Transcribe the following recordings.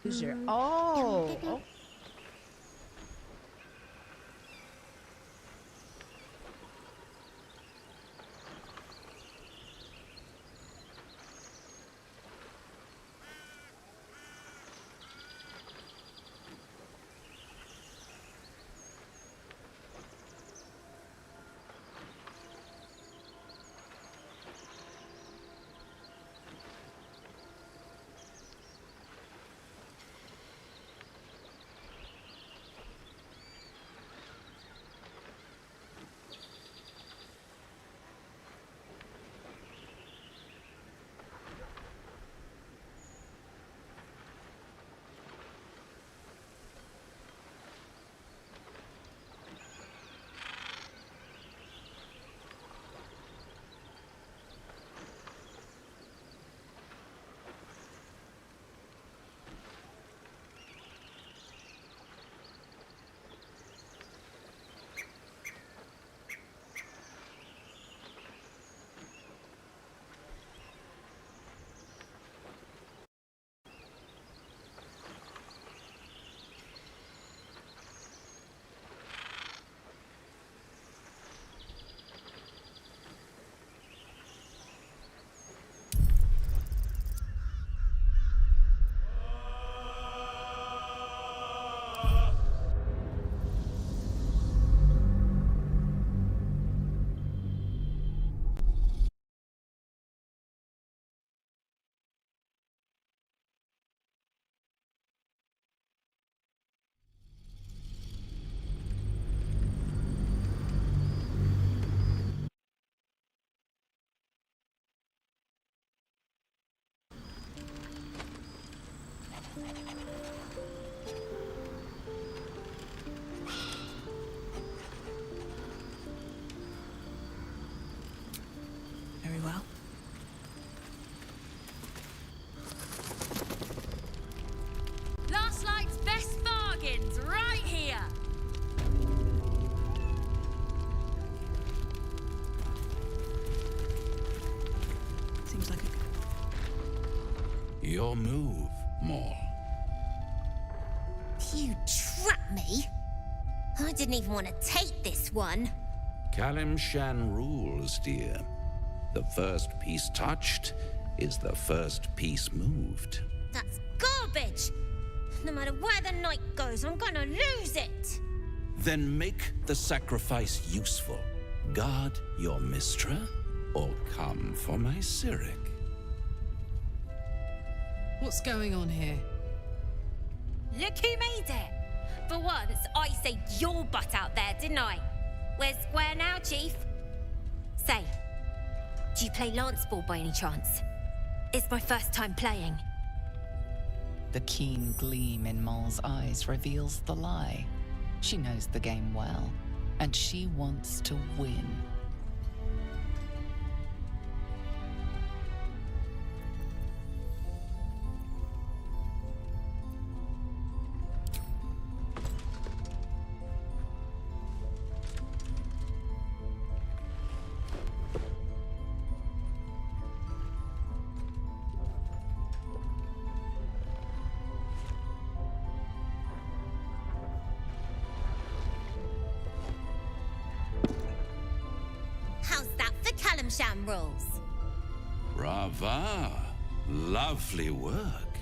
User. Oh, oh. Very well. Last night's best bargains right here. Seems like a... Your move, Maul. You trapped me. I didn't even want to take this one. Kalimshan rules, dear. The first piece touched is the first piece moved. That's garbage. No matter where the night goes, I'm gonna lose it. Then make the sacrifice useful. Guard your Mistra, or come for my Cyric. What's going on here? Look who made it. For once, I saved your butt out there, didn't I? We're square now, Chief. Say, do you play lance ball by any chance? It's my first time playing. The keen gleam in Maul's eyes reveals the lie. She knows the game well, and she wants to win. How's that for Kalimshan rules? Brava! Lovely work.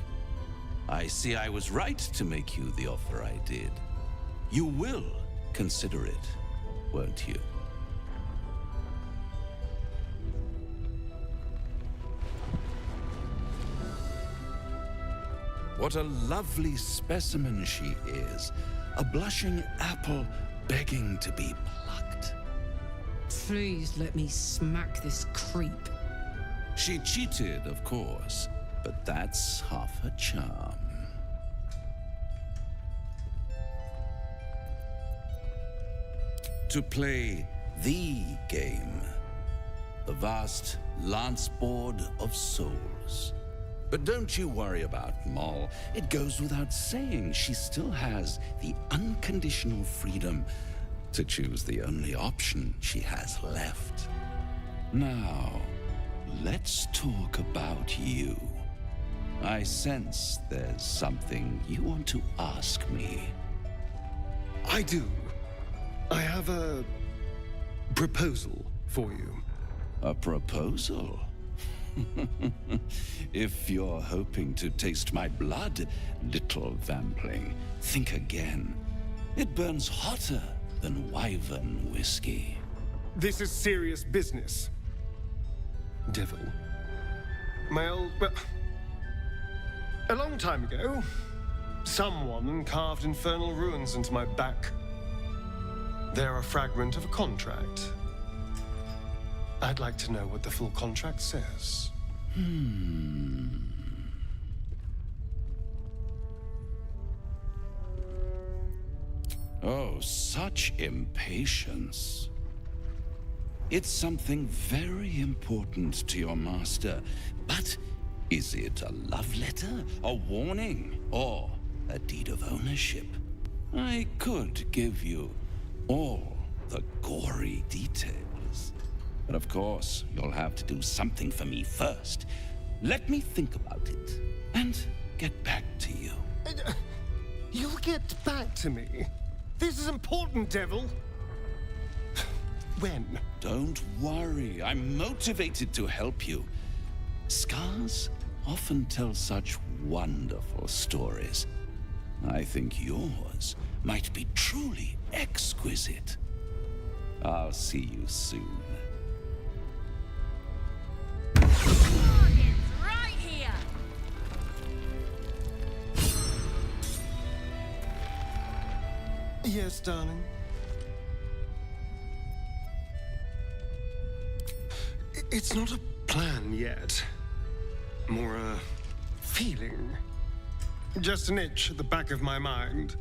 I see I was right to make you the offer I did. You will consider it, won't you? What a lovely specimen she is. A blushing apple begging to be plucked. Please let me smack this creep. She cheated, of course, but that's half her charm. To play the game, the vast lance board of souls. But don't you worry about Maul. It goes without saying she still has the unconditional freedom to choose the only option she has left. Now, let's talk about you. I sense there's something you want to ask me. I do. I have a proposal for you. A proposal? If you're hoping to taste my blood, little vampling, think again. It burns hotter than wyvern whiskey. This is serious business. Devil. Well, a long time ago, someone carved infernal runes into my back. They're a fragment of a contract. I'd like to know what the full contract says. Oh, such impatience. It's something very important to your master, but is it a love letter, a warning, or a deed of ownership? I could give you all the gory details. But of course, you'll have to do something for me first. Let me think about it and get back to you. You'll get back to me. This is important, Devil. When? Don't worry, I'm motivated to help you. Scars often tell such wonderful stories. I think yours might be truly exquisite. I'll see you soon. Bargains right here! Yes, darling. It's not a plan yet. More a feeling. Just an itch at the back of my mind.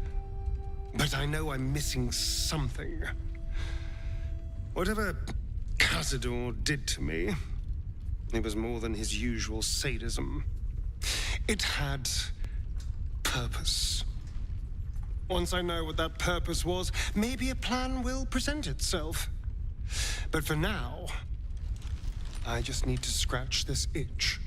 But I know I'm missing something. Whatever Cazador did to me, it was more than his usual sadism. It had purpose. Once I know what that purpose was, maybe a plan will present itself. But for now, I just need to scratch this itch.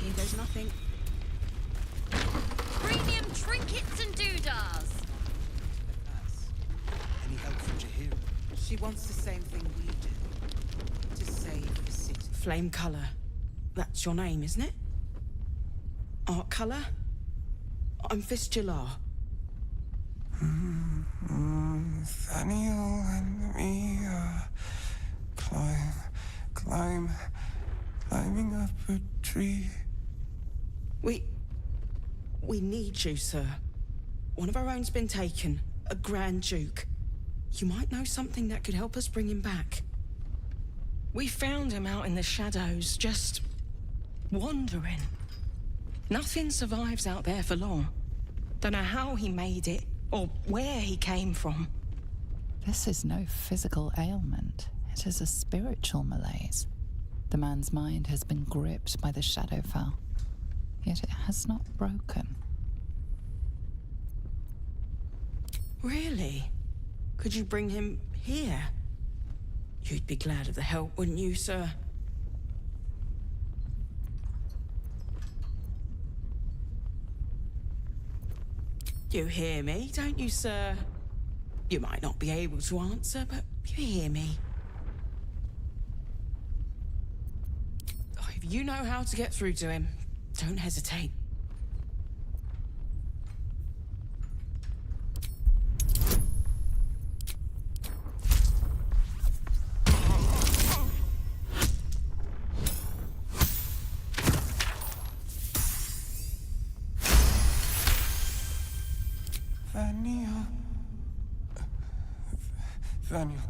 Here goes nothing. Premium trinkets and doodahs! Any help from Jahira? She wants the same thing we do. To save the city. Flame color. That's your name, isn't it? Art color? I'm Fistula. Thaniel and me climbing up a tree. We need you, sir. One of our own's been taken. A Grand Duke. You might know something that could help us bring him back. We found him out in the shadows, just wandering. Nothing survives out there for long. Don't know how he made it, or where he came from. This is no physical ailment. It is a spiritual malaise. The man's mind has been gripped by the Shadowfell, yet it has not broken. Really? Could you bring him here? You'd be glad of the help, wouldn't you, sir? You hear me, don't you, sir? You might not be able to answer, but you hear me. If you know how to get through to him, don't hesitate. Thaniel.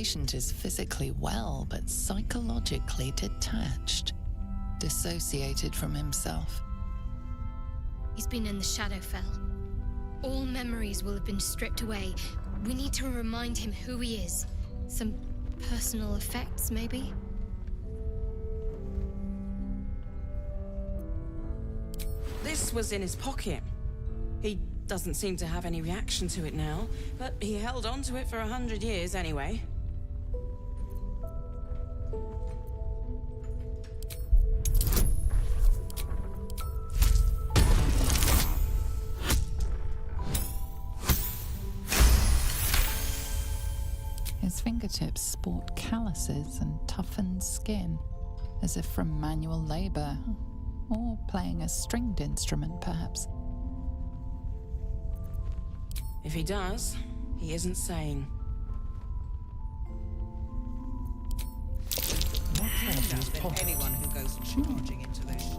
patient is physically well, but psychologically detached, dissociated from himself. He's been in the Shadowfell. All memories will have been stripped away. We need to remind him who he is. Some personal effects, maybe? This was in his pocket. He doesn't seem to have any reaction to it now, but he held on to it for 100 years anyway. His fingertips sport calluses and toughened skin, as if from manual labor, or playing a stringed instrument, perhaps. If he does, he isn't sane. Anyone who goes charging into this.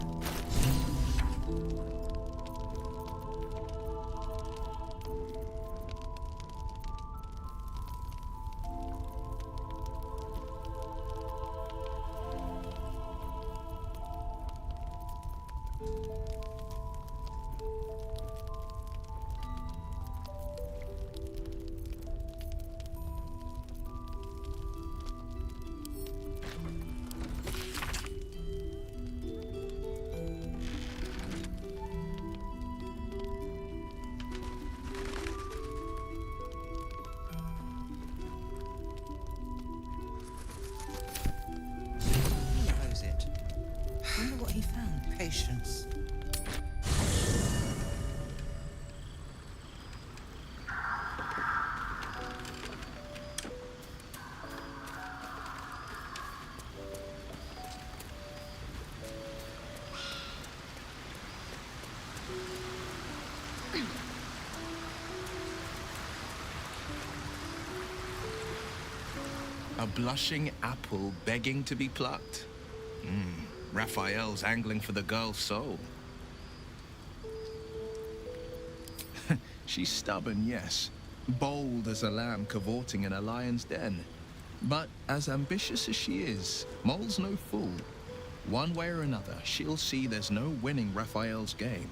He found patience. A blushing apple begging to be plucked. Raphael's angling for the girl's soul. She's stubborn, yes. Bold as a lamb cavorting in a lion's den. But as ambitious as she is, Mole's no fool. One way or another, she'll see there's no winning Raphael's game,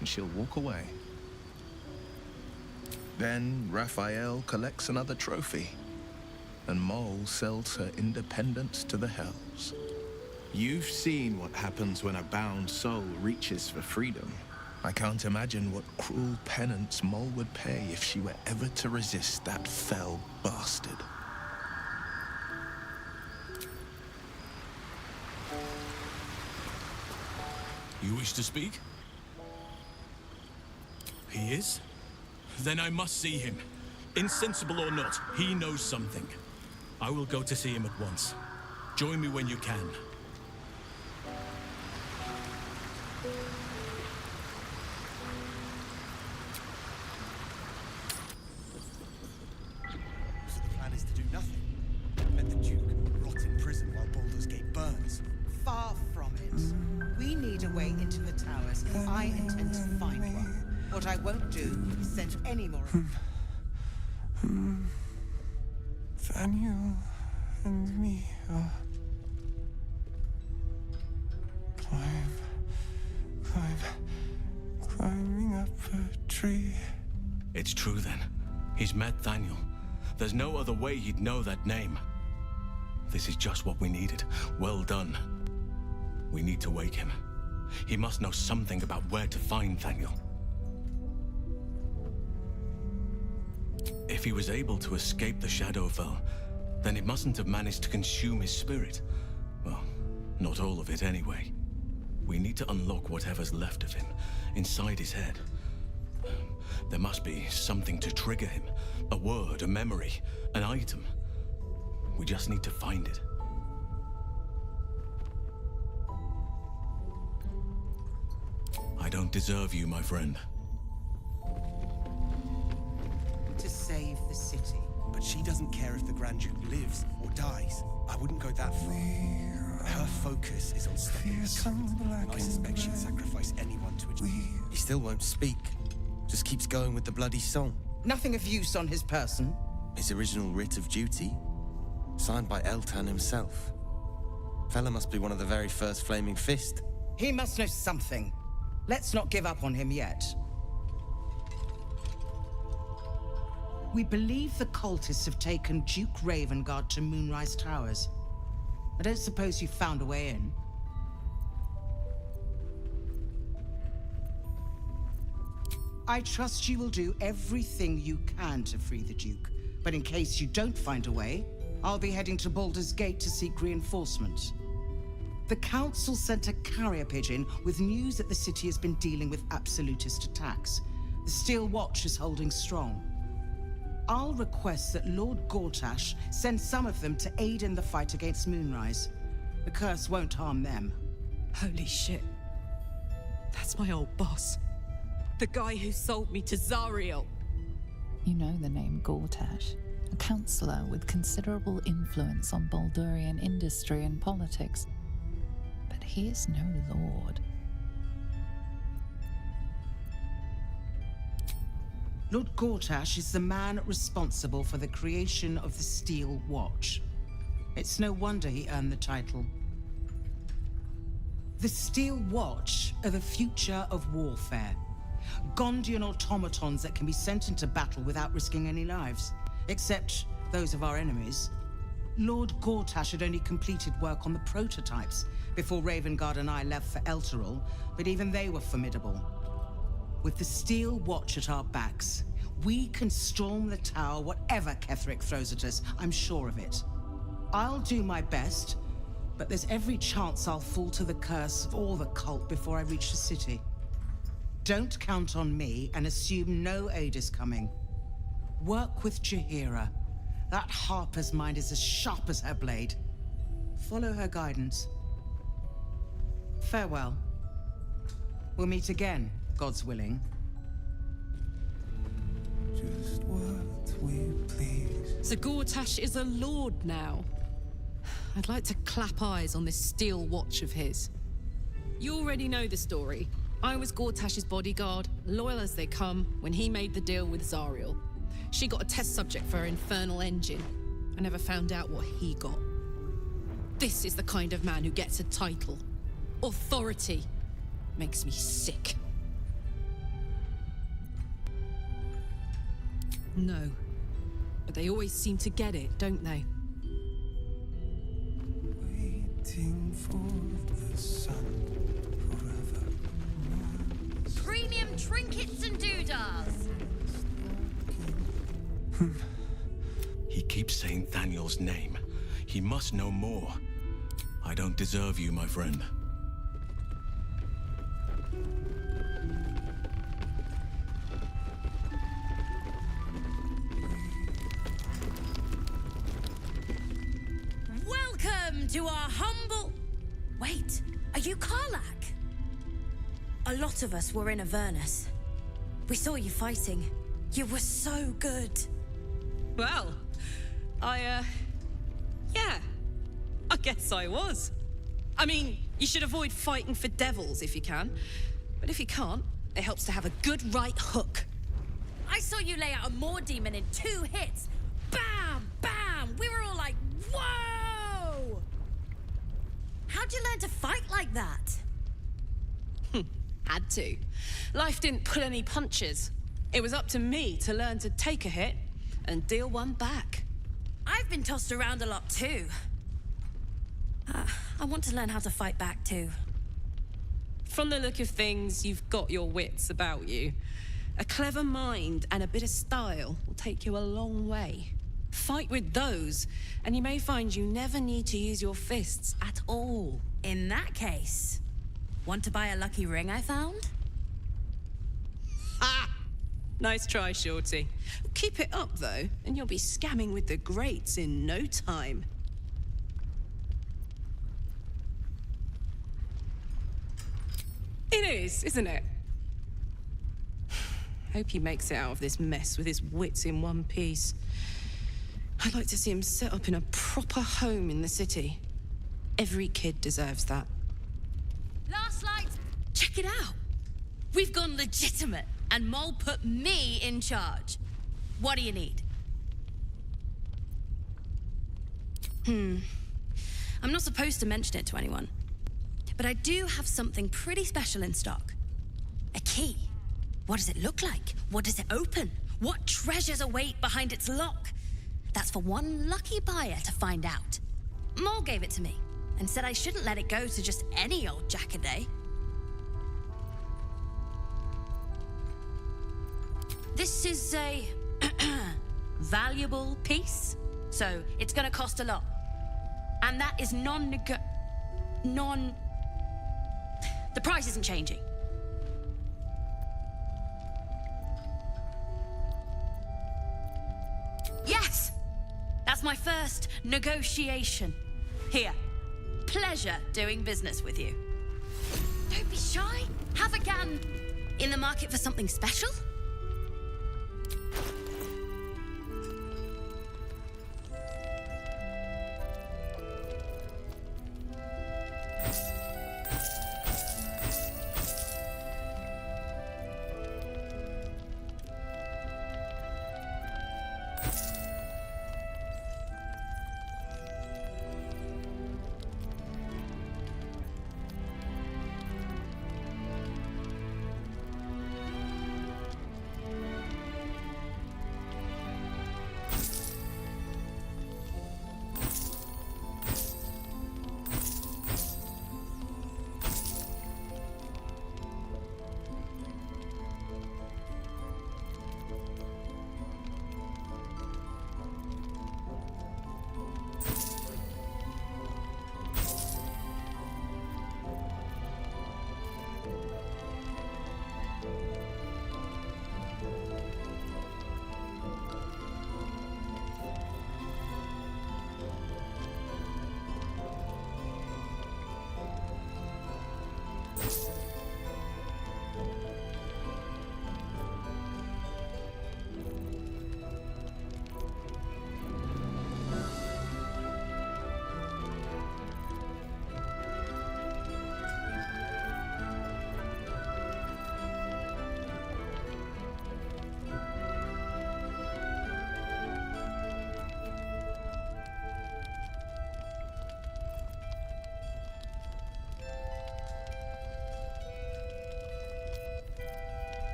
and she'll walk away. Then Raphael collects another trophy, and Mole sells her independence to the hells. You've seen what happens when a bound soul reaches for freedom. I can't imagine what cruel penance Mole would pay if she were ever to resist that fell bastard. You wish to speak? He is? Then I must see him. Insensible or not, he knows something. I will go to see him at once. Join me when you can. So the plan is to do nothing? Let the Duke rot in prison while Baldur's Gate burns? Far from it. We need a way into the towers, and I intend to find one. What I won't do is send any more. Thaniel and me are climbing up a tree. It's true then. He's met Thaniel. There's no other way he'd know that name. This is just what we needed. Well done. We need to wake him. He must know something about where to find Thaniel. If he was able to escape the Shadowfell, then it mustn't have managed to consume his spirit. Well, not all of it anyway. We need to unlock whatever's left of him, inside his head. There must be something to trigger him. A word, a memory, an item. We just need to find it. I don't deserve you, my friend. To save the city. But she doesn't care if the Grand Duke lives or dies. I wouldn't go that far. Her focus is on stopping the cult. I suspect she'd sacrifice anyone to achieve. He still won't speak. Just keeps going with the bloody song. Nothing of use on his person. His original writ of duty? Signed by Eltan himself. Fella must be one of the very first Flaming Fist. He must know something. Let's not give up on him yet. We believe the cultists have taken Duke Ravengard to Moonrise Towers. I don't suppose you found a way in. I trust you will do everything you can to free the Duke, but in case you don't find a way, I'll be heading to Baldur's Gate to seek reinforcements. The Council sent a carrier pigeon with news that the city has been dealing with absolutist attacks. The Steel Watch is holding strong. I'll request that Lord Gortash send some of them to aid in the fight against Moonrise. The curse won't harm them. Holy shit. That's my old boss. The guy who sold me to Zariel. You know the name Gortash, a councillor with considerable influence on Baldurian industry and politics. But he is no lord. Lord Gortash is the man responsible for the creation of the Steel Watch. It's no wonder he earned the title. The Steel Watch are the future of warfare. Gondian automatons that can be sent into battle without risking any lives, except those of our enemies. Lord Gortash had only completed work on the prototypes before Ravengard and I left for Elturel, but even they were formidable. With the Steel Watch at our backs, we can storm the tower whatever Ketheric throws at us, I'm sure of it. I'll do my best, but there's every chance I'll fall to the curse or the cult before I reach the city. Don't count on me and assume no aid is coming. Work with Jaheira. That Harper's mind is as sharp as her blade. Follow her guidance. Farewell. We'll meet again, God's willing. Just what we please. So Gortash is a lord now. I'd like to clap eyes on this Steel Watch of his. You already know the story. I was Gortash's bodyguard, loyal as they come, when he made the deal with Zariel. She got a test subject for her infernal engine. I never found out what he got. This is the kind of man who gets a title. Authority. Makes me sick. No. But they always seem to get it, don't they? Waiting for the sun. Premium trinkets and doodahs. He keeps saying Thaniel's name. He must know more. I don't deserve you, my friend. Welcome to our humble... Wait, are you Karlach? A lot of us were in Avernus. We saw you fighting. You were so good. Well, yeah, I guess I was. I mean, you should avoid fighting for devils if you can. But if you can't, it helps to have a good right hook. I saw you lay out a Moor demon in 2 hits. Bam! Bam! We were all like, whoa! How'd you learn to fight like that? Had to. Life didn't pull any punches. It was up to me to learn to take a hit and deal one back. I've been tossed around a lot too. I want to learn how to fight back too. From the look of things, you've got your wits about you. A clever mind and a bit of style will take you a long way. Fight with those, and you may find you never need to use your fists at all. In that case, want to buy a lucky ring I found? Ha! Nice try, Shorty. Keep it up, though, and you'll be scamming with the greats in no time. It is, isn't it? Hope he makes it out of this mess with his wits in one piece. I'd like to see him set up in a proper home in the city. Every kid deserves that. Last light! Check it out! We've gone legitimate, and Mole put me in charge. What do you need? I'm not supposed to mention it to anyone, but I do have something pretty special in stock. A key. What does it look like? What does it open? What treasures await behind its lock? That's for one lucky buyer to find out. Mole gave it to me and said I shouldn't let it go to just any old jackaday. This is a valuable piece, so it's gonna cost a lot. And that is the price isn't changing. Yes! That's my first negotiation. Here. Pleasure doing business with you. Don't be shy. Have a gan. In the market for something special?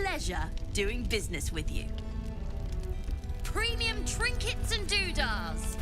Pleasure doing business with you. Premium trinkets and doodahs.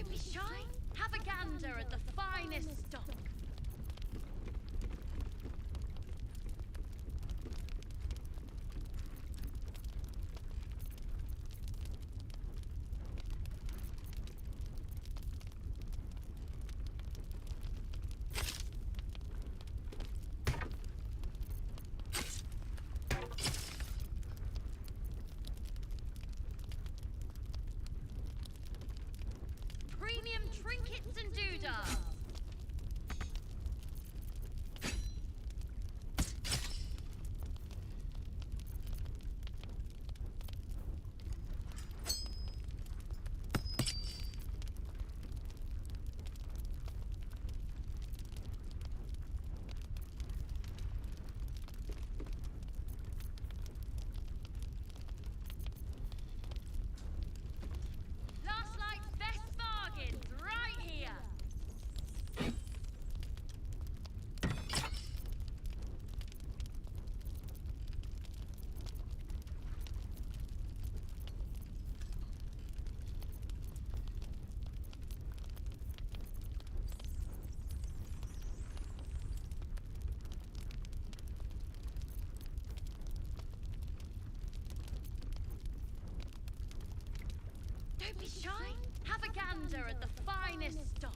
Don't be shy. Have a gander at the finest stock. Premium trinkets and doodads. Last night's best bargains right here. Don't be shy. Have a gander at the finest stock.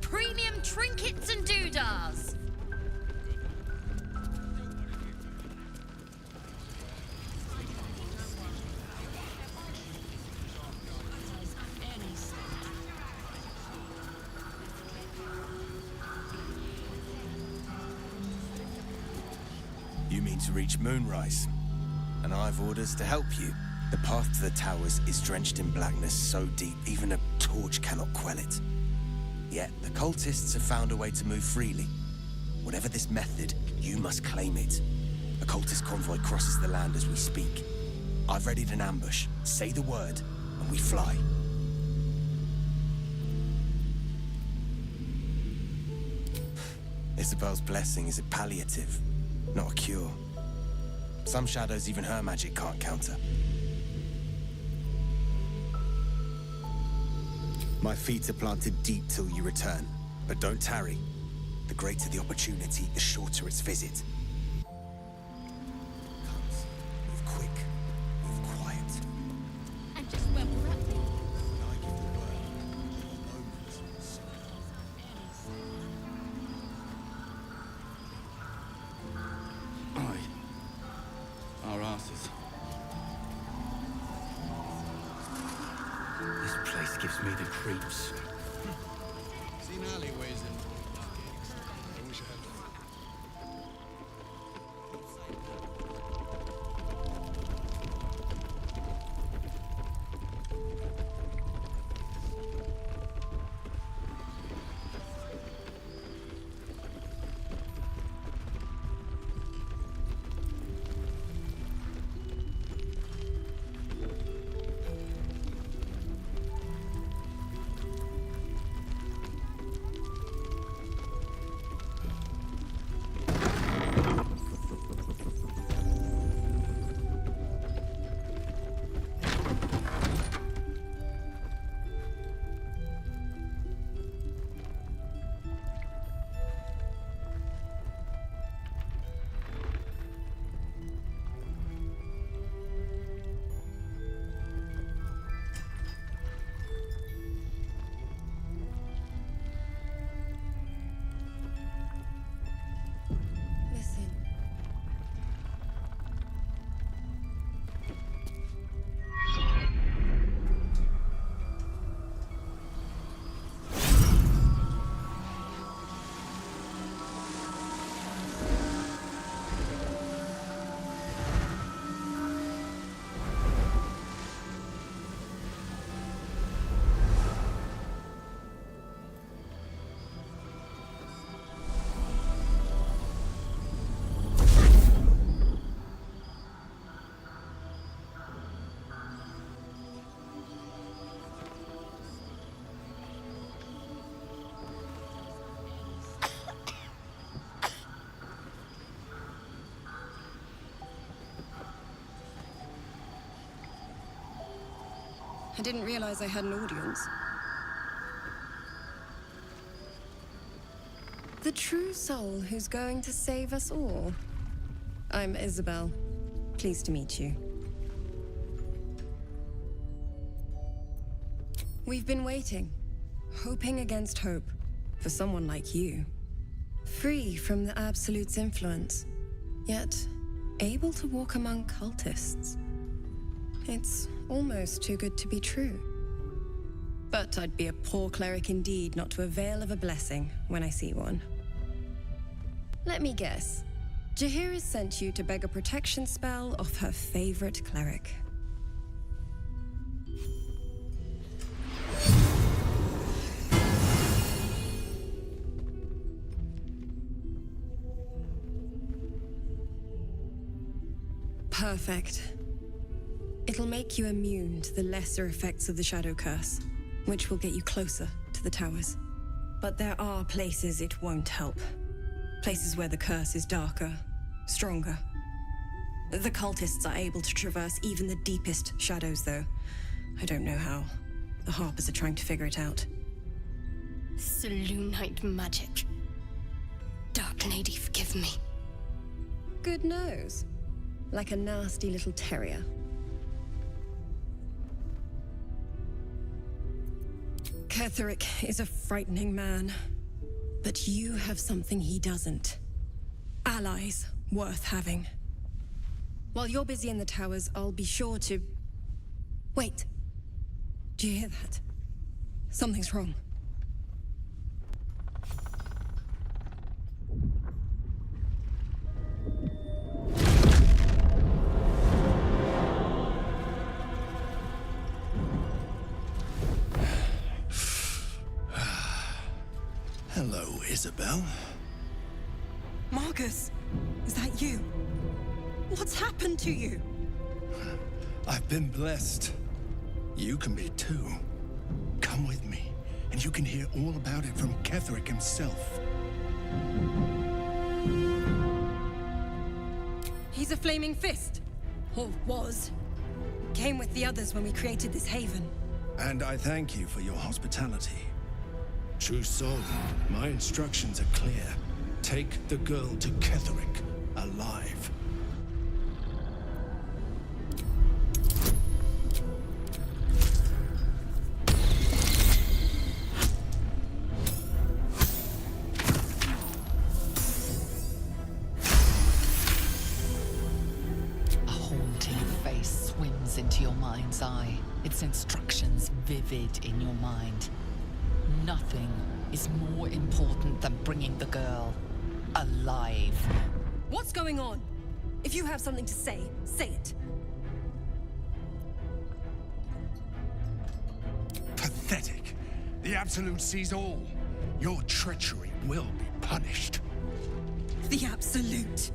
Premium trinkets and doodads. You mean to reach Moonrise? And I've orders to help you. The path to the towers is drenched in blackness so deep even a torch cannot quell it. Yet the cultists have found a way to move freely. Whatever this method, you must claim it. A cultist convoy crosses the land as we speak. I've readied an ambush. Say the word, and we fly. Isabel's blessing is a palliative, not a cure. Some shadows even her magic can't counter. My feet are planted deep till you return, but don't tarry. The greater the opportunity, the shorter its visit. Move quick, move quiet. And just where we're at. When I give the word, a moment, so Aye. Our asses. This place gives me the creeps. Seen alleyways in... I wish I had... I didn't realize I had an audience. The true soul who's going to save us all. I'm Isobel. Pleased to meet you. We've been waiting, hoping against hope, for someone like you. Free from the Absolute's influence, yet able to walk among cultists. It's almost too good to be true. But I'd be a poor cleric indeed not to avail of a blessing when I see one. Let me guess. Jaheira sent you to beg a protection spell off her favorite cleric. Perfect. It'll make you immune to the lesser effects of the Shadow Curse, which will get you closer to the towers. But there are places it won't help. Places where the curse is darker, stronger. The cultists are able to traverse even the deepest shadows, though. I don't know how. The Harpers are trying to figure it out. Selûnite magic. Dark Lady, forgive me. Good nose. Like a nasty little terrier. Ketheric is a frightening man. But you have something he doesn't. Allies worth having. While you're busy in the towers, I'll be sure to... Wait. Do you hear that? Something's wrong. Hello, Isobel. Marcus, is that you? What's happened to you? I've been blessed. You can be too. Come with me, and you can hear all about it from Ketheric himself. He's a flaming fist. Or was. Came with the others when we created this haven. And I thank you for your hospitality. True soul, my instructions are clear. Take the girl to Ketheric, alive. A haunting face swims into your mind's eye, its instructions vivid in your mind. Nothing is more important than bringing the girl alive. What's going on? If you have something to say, say it. Pathetic. The Absolute sees all. Your treachery will be punished. The Absolute.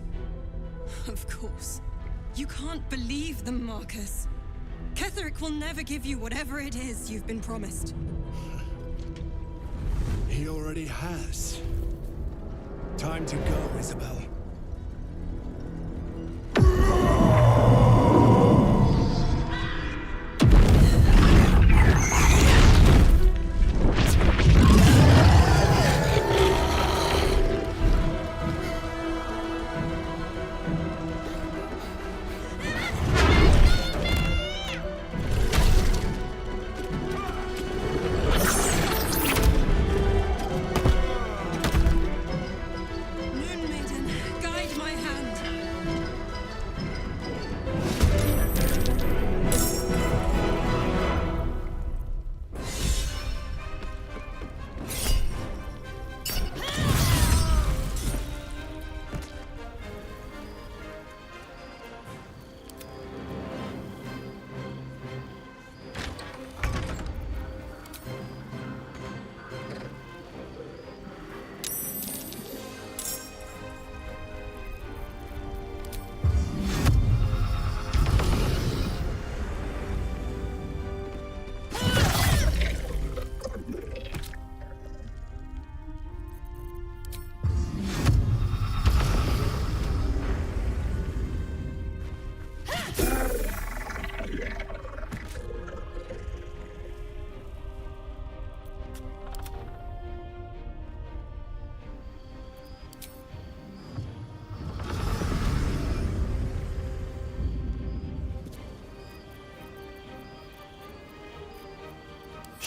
Of course. You can't believe them, Marcus. Ketheric will never give you whatever it is you've been promised. He already has. Time to go, Isobel.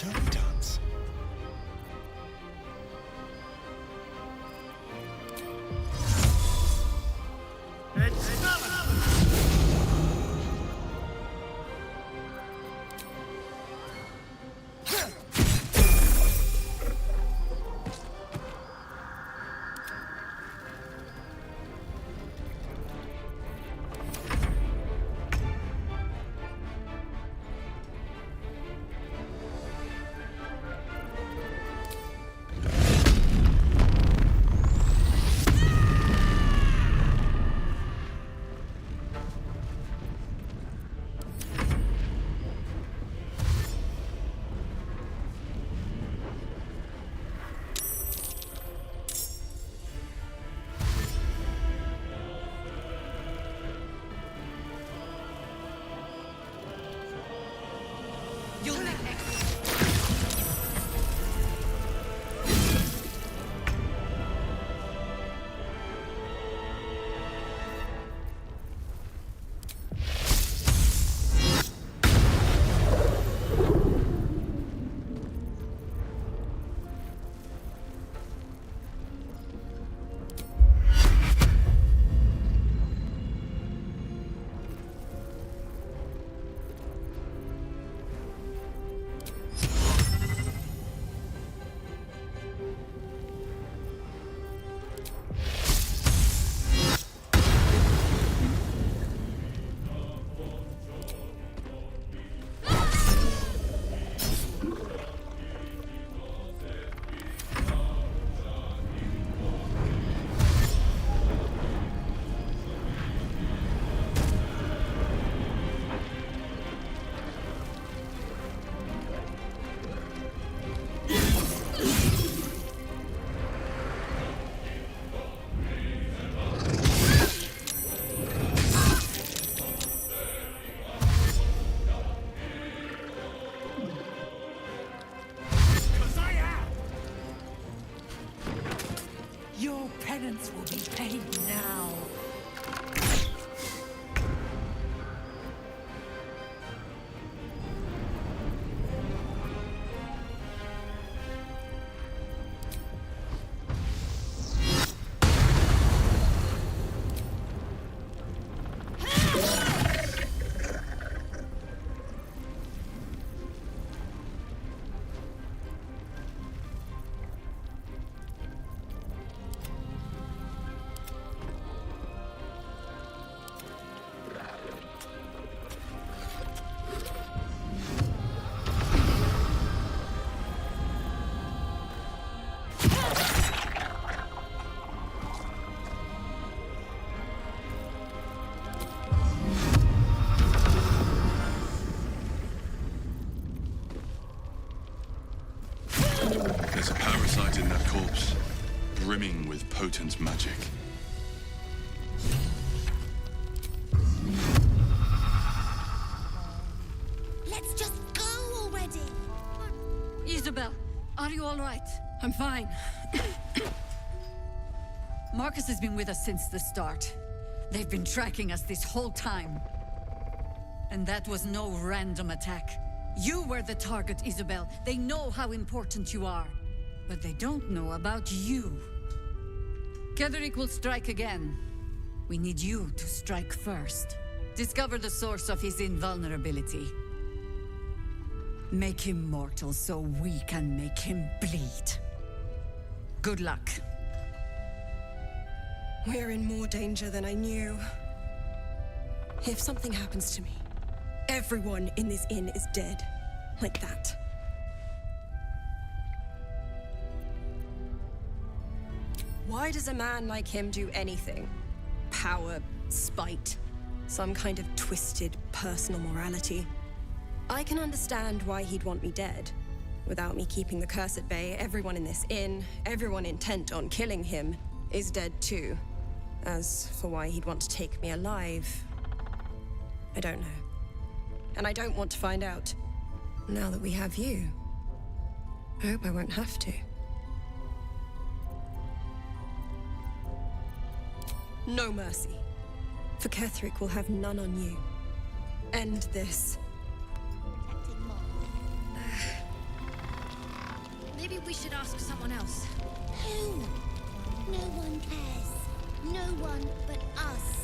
Shall we dance? Your penance will be paid now. There's a parasite in that corpse, brimming with potent magic. Let's just go already. Isobel, are you all right? I'm fine. Marcus has been with us since the start. They've been tracking us this whole time. And that was no random attack. You were the target, Isobel. They know how important you are. But they don't know about you. Ketheric will strike again. We need you to strike first. Discover the source of his invulnerability. Make him mortal so we can make him bleed. Good luck. We're in more danger than I knew. If something happens to me, everyone in this inn is dead. Like that. Why does a man like him do anything? Power, spite, some kind of twisted personal morality. I can understand why he'd want me dead. Without me keeping the curse at bay, everyone in this inn, everyone intent on killing him, is dead too. As for why he'd want to take me alive, I don't know. And I don't want to find out. Now that we have you, I hope I won't have to. No mercy. For Ketheric will have none on you. End this. Maybe we should ask someone else. Who? No one cares. No one but us.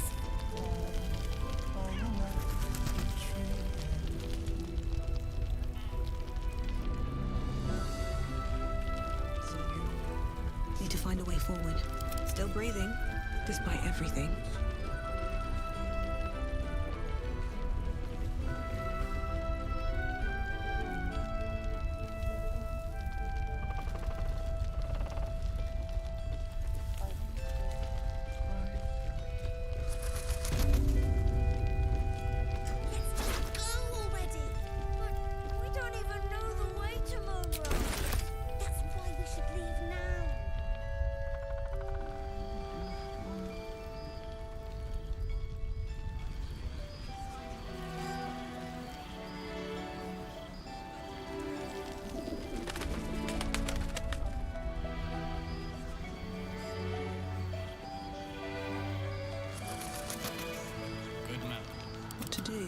Need to find a way forward. Still breathing, despite everything. To do.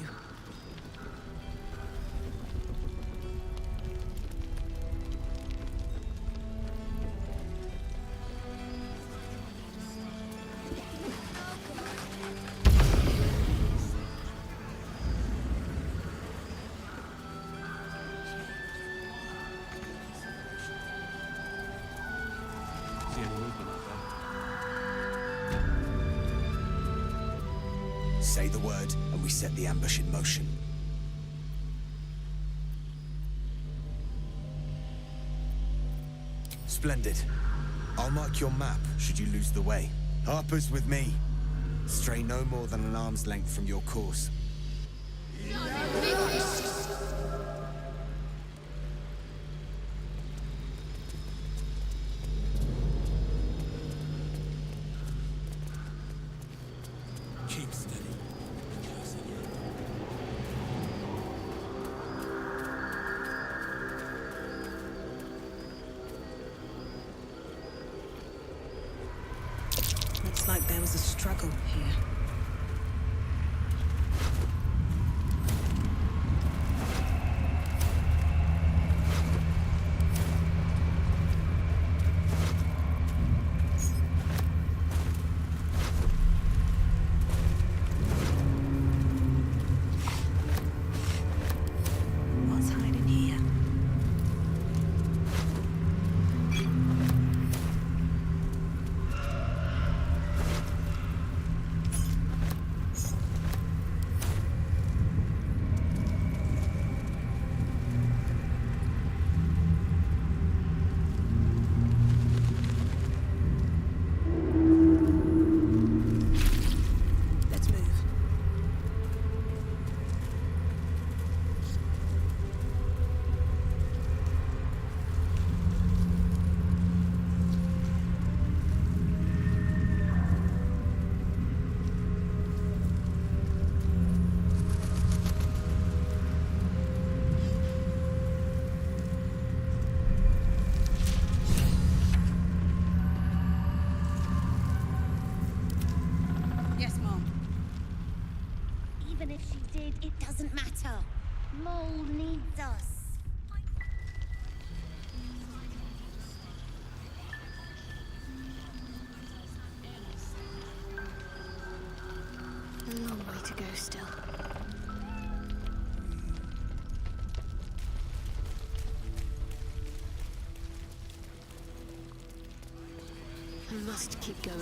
Say the word, and we set the ambush in motion. Splendid. I'll mark your map, should you lose the way. Harper's with me. Stray no more than an arm's length from your course. Keep steady. Looks like there was a struggle here. What's hiding here? Let's move. Yes, Mom. Even if she did, it doesn't matter. Mole needs us. A long way to go still. I must keep going.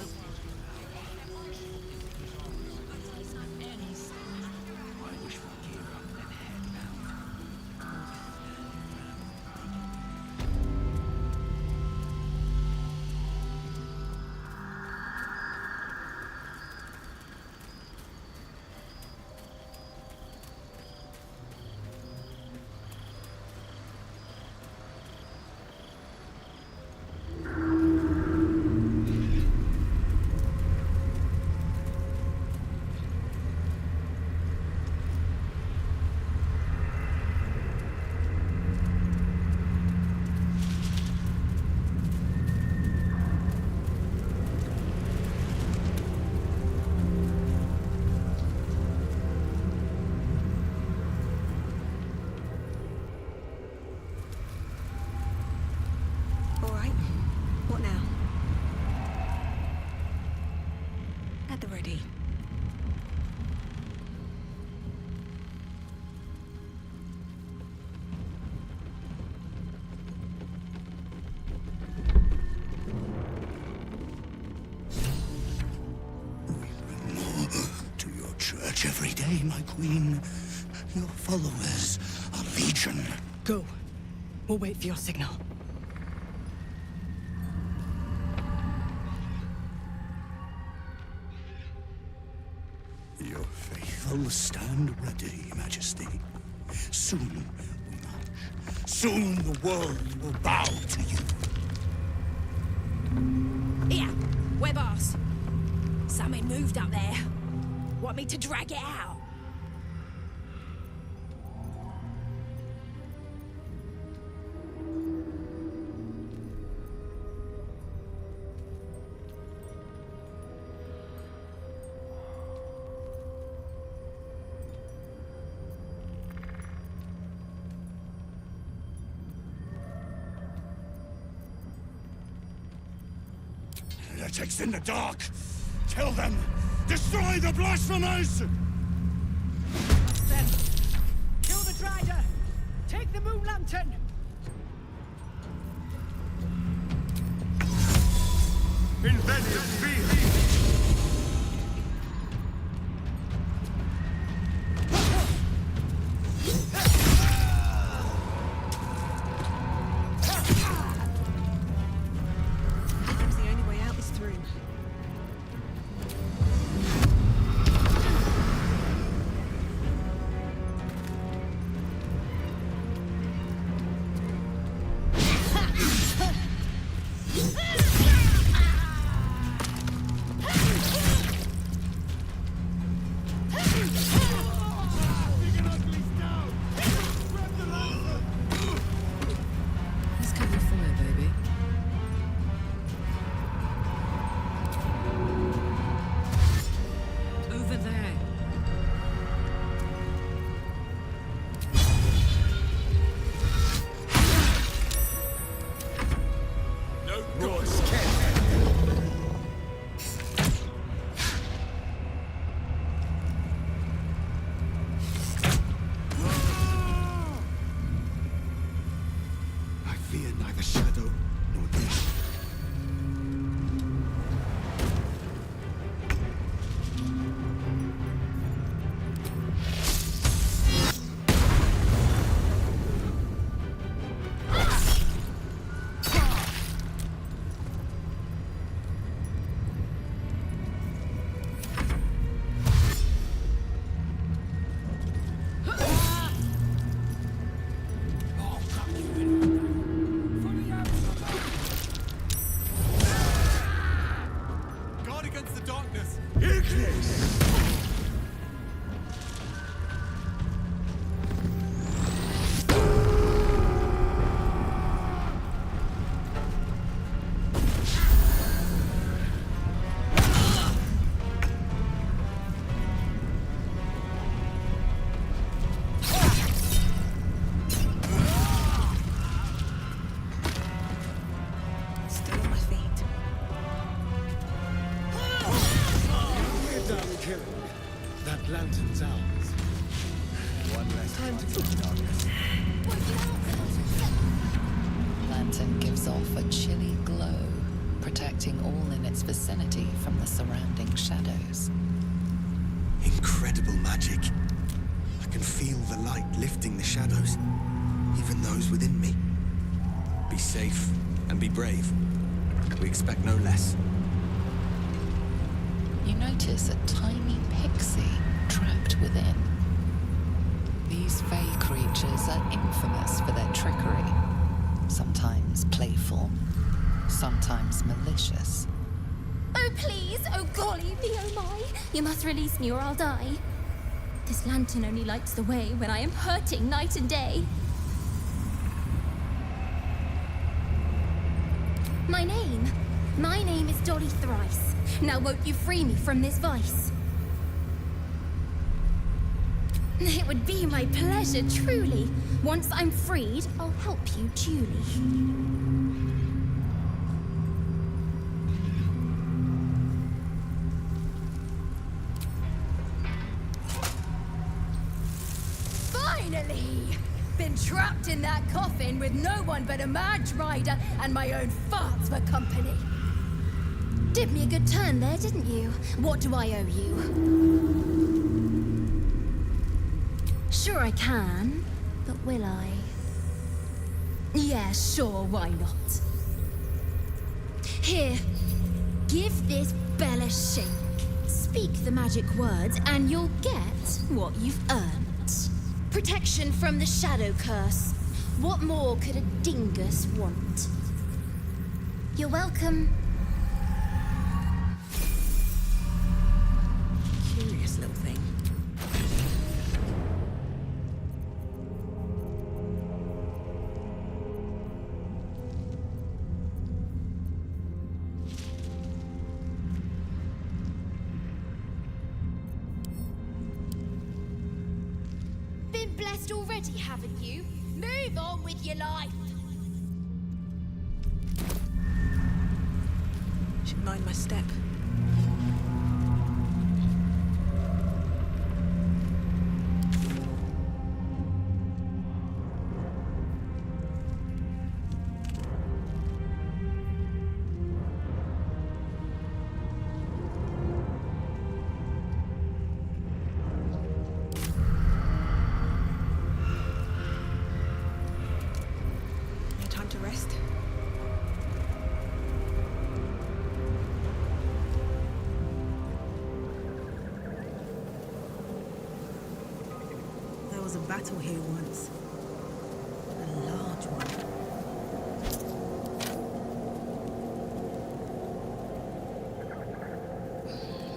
every day, my queen. Your followers are legion. Go. We'll wait for your signal. Your faithful stand ready, Majesty. Soon we march. Soon the world will bow to you. Here, we're boss. Something moved up there. Want me to drag it out? Heretics in the dark! Kill them! Destroy the blasphemers! Then, kill the Drider! Take the moon lantern! Invenius be! The only way out is through. Let's cover the fire, baby. Over there. No noise, Ken! I fear neither shadow nor death. Guard against the darkness! Ignis! Still on my feet. We're done killing. That lantern's ours. One less Time to fight in the darkness. Lantern gives off a chilly glow, protecting all in its vicinity from the surrounding shadows. Incredible magic. I can feel the light lifting the shadows, even those within me. Be safe and be brave. We expect no less. You notice a tiny pixie trapped within. These fey creatures are infamous for their trickery. Sometimes playful, sometimes malicious. Oh, please! Oh, golly me, oh my! You must release me or I'll die. This lantern only lights the way when I am hurting night and day. My name is Dolly Thrice. Now won't you free me from this vice? It would be my pleasure, truly. Once I'm freed, I'll help you duly. Finally! Been trapped in that coffin with no one but a mad rider and my own farts for company. Did me a good turn there, didn't you? What do I owe you? sure I can, but will I? Yeah, sure, why not? Here, give this bell a shake. Speak the magic words and you'll get what you've earned. Protection from the shadow curse. What more could a dingus want? You're welcome. Curious little thing. Been blessed already, haven't you? Move on with your life. Should mind my step. No time to rest. There was a battle here once. A large one.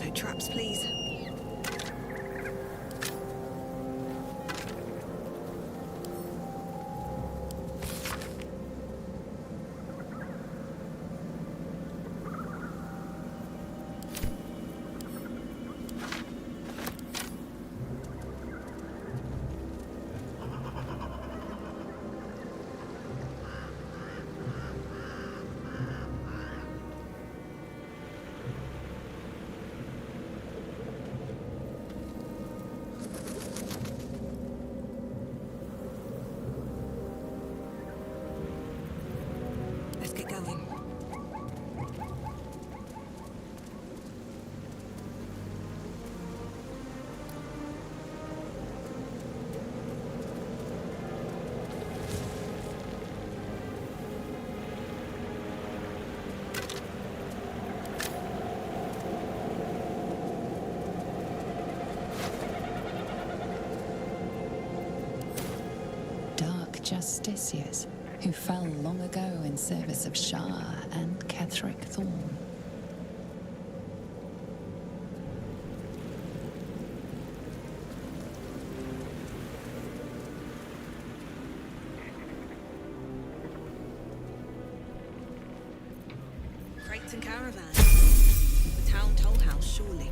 No traps, please. Let's get going. Dark justiciars who fell long ago in service of Shah and Ketheric Thorn. Crates and caravans. The town toll house, surely.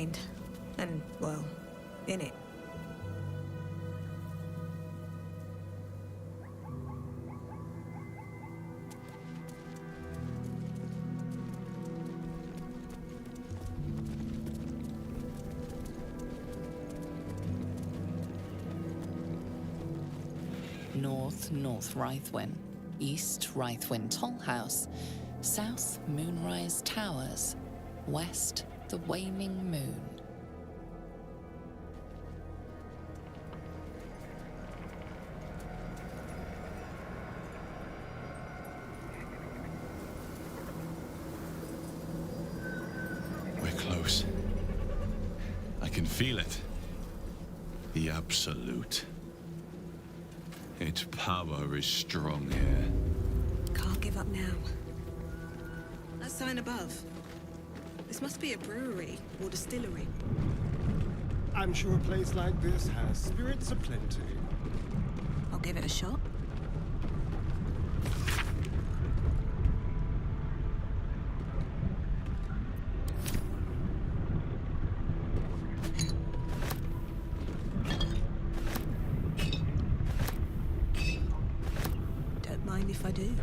mind. And, well, in it. North Rythwin, East Rythwin Tollhouse, South Moonrise Towers, West the Waning Moon. We're close. I can feel it. The Absolute. Its power is strong here. Can't give up now. That sign above. This must be a brewery or distillery. I'm sure a place like this has spirits aplenty. I'll give it a shot. Don't mind if I do.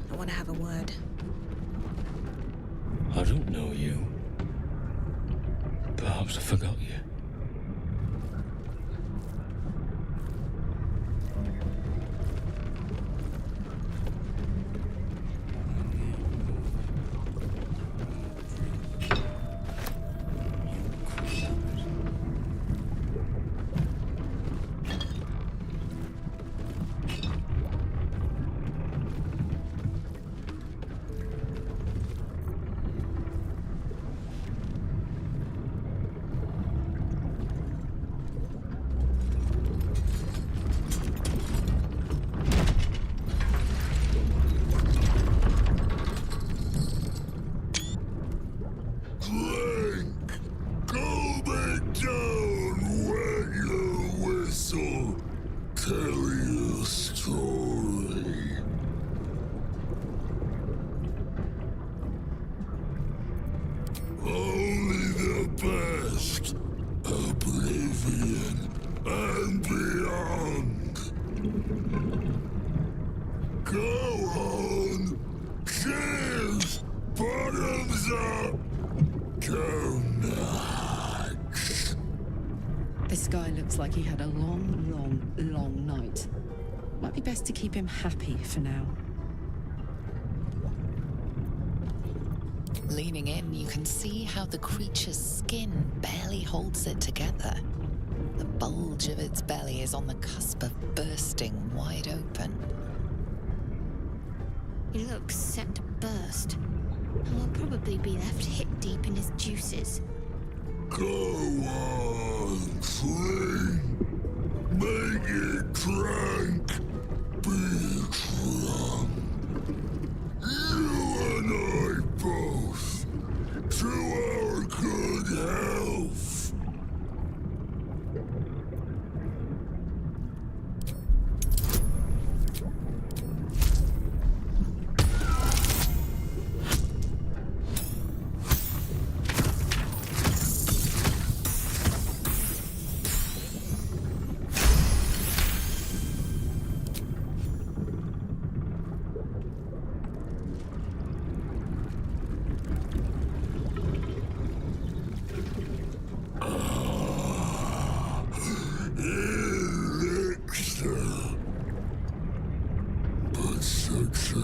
I want to have a word. I don't know you. Perhaps I forgot you. This guy looks like he had a long night. Might be best to keep him happy for now. Leaning in, you can see how the creature's skin barely holds it together. The bulge of its belly is on the cusp of bursting wide open. He looks set to burst, and will probably be left hip-deep in his juices. Go on, drink. Make it drink. Be drunk. You and I both. To our good health.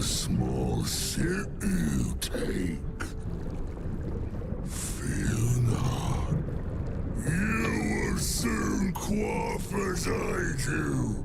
Small sip you take. Fear not. You will soon quaff as I do.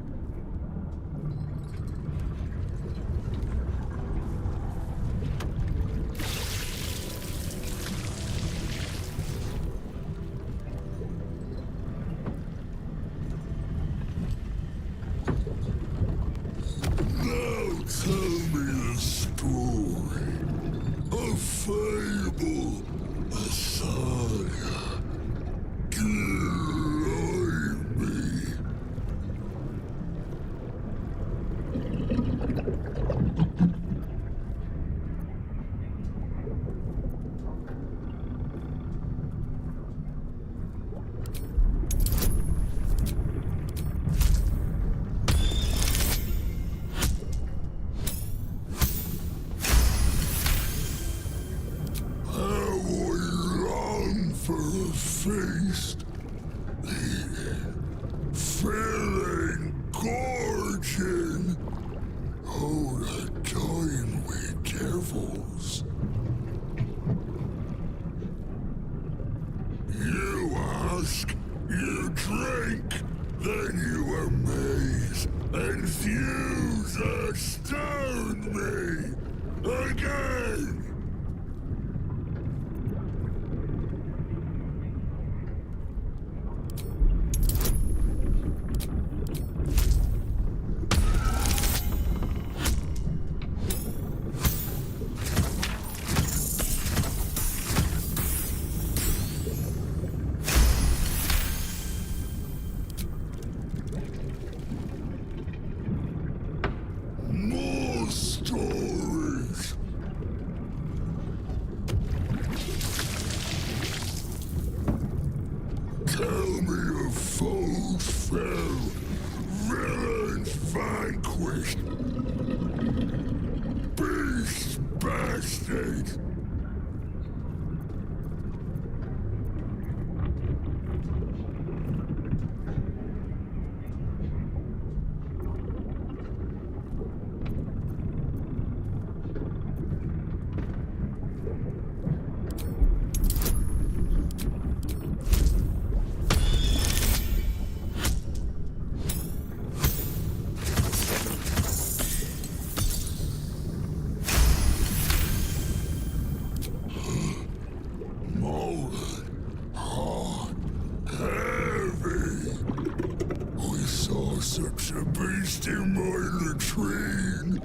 'Tis you that stoned me again! More stories! Tell me of foes fell, villains vanquished, beasts bastard. Molten, hard, heavy. We saw such a beast in my latrine.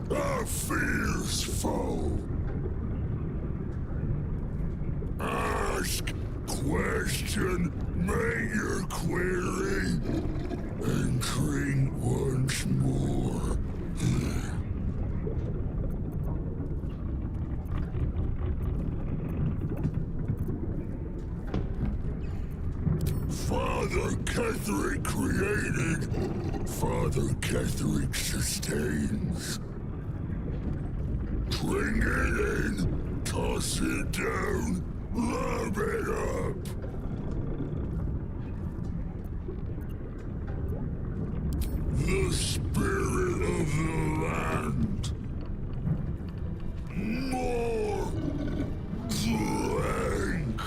A fierce foe. Ask, question, make your query, and drink once more. Father Ketherick created, Father Ketherick sustains. Bring it in, toss it down, love it up. The spirit of the land. More drink.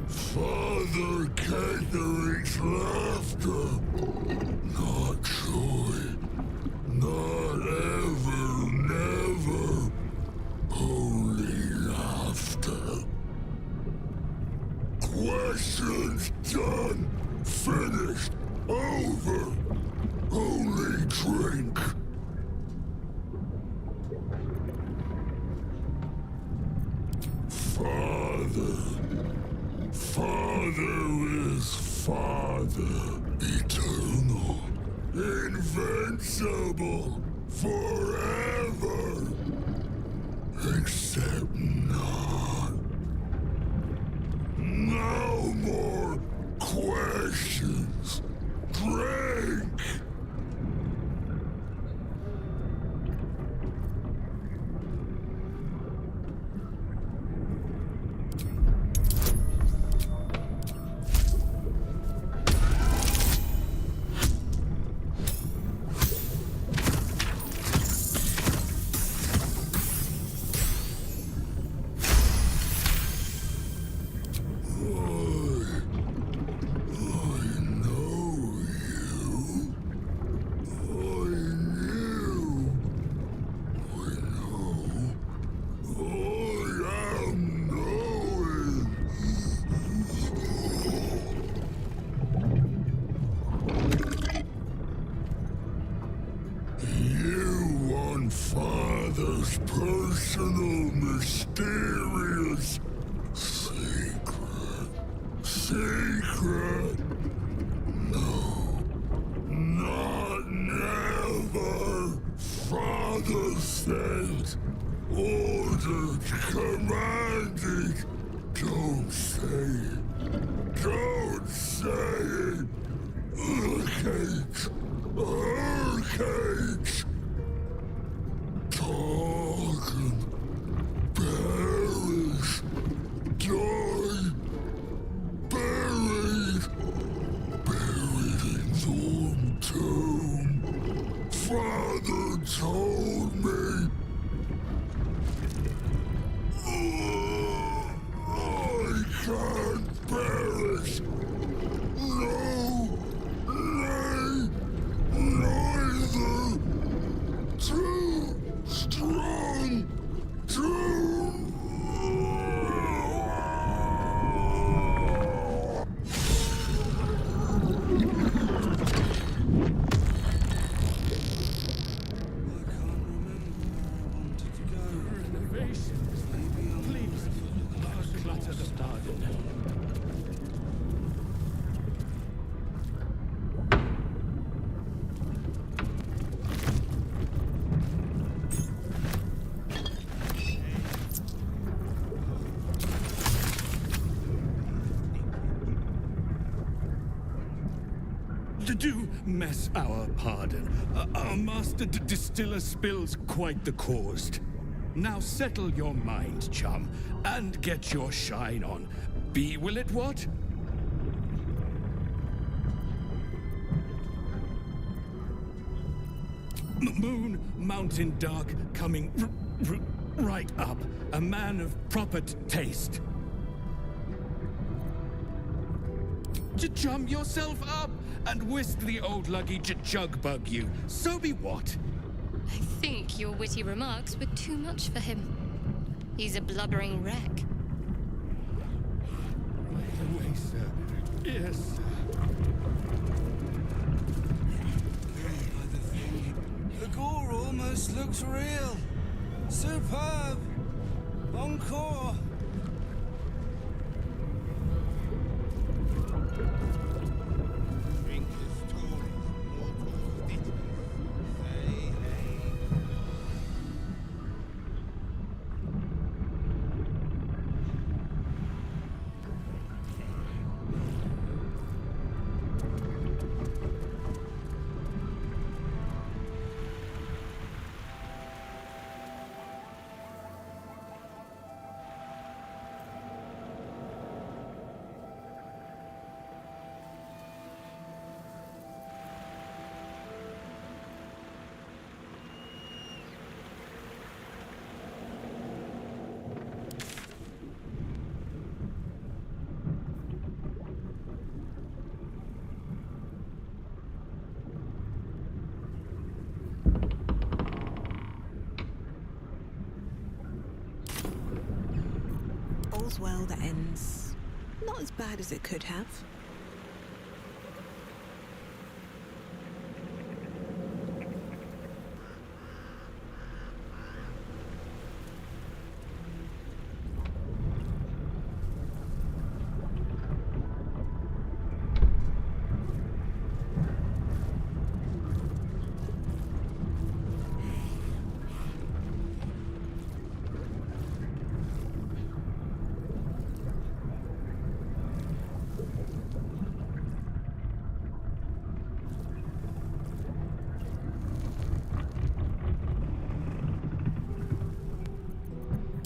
Father Ketherick's laughter. Not joy. Not ever, never. Only laughter. Questions done. Finished. Over. Only drink. Father. Father is Father. Eternal. Invincible. Forever. Except not. No more questions. Drink! Father's personal, mysterious secret. Secret? No. Not never. Father said, ordered, commanded. Don't say it. Don't say it. Urcage. Urcage. Talking, perish, die, buried, buried in Thorn Tomb. Father told me. I can't perish. No, Do mess our pardon. Our master distiller spills quite the cause. Now settle your mind, chum, and get your shine on. Be will it what? Moon, mountain dark, coming right up. A man of proper taste. Chum yourself up and whisk the old luggy jug bug you. So be what? I think your witty remarks were too much for him. He's a blubbering wreck. Right away, sir. Yes, sir. The gore almost looks real. Superb. Encore. All's well that ends not as bad as it could have.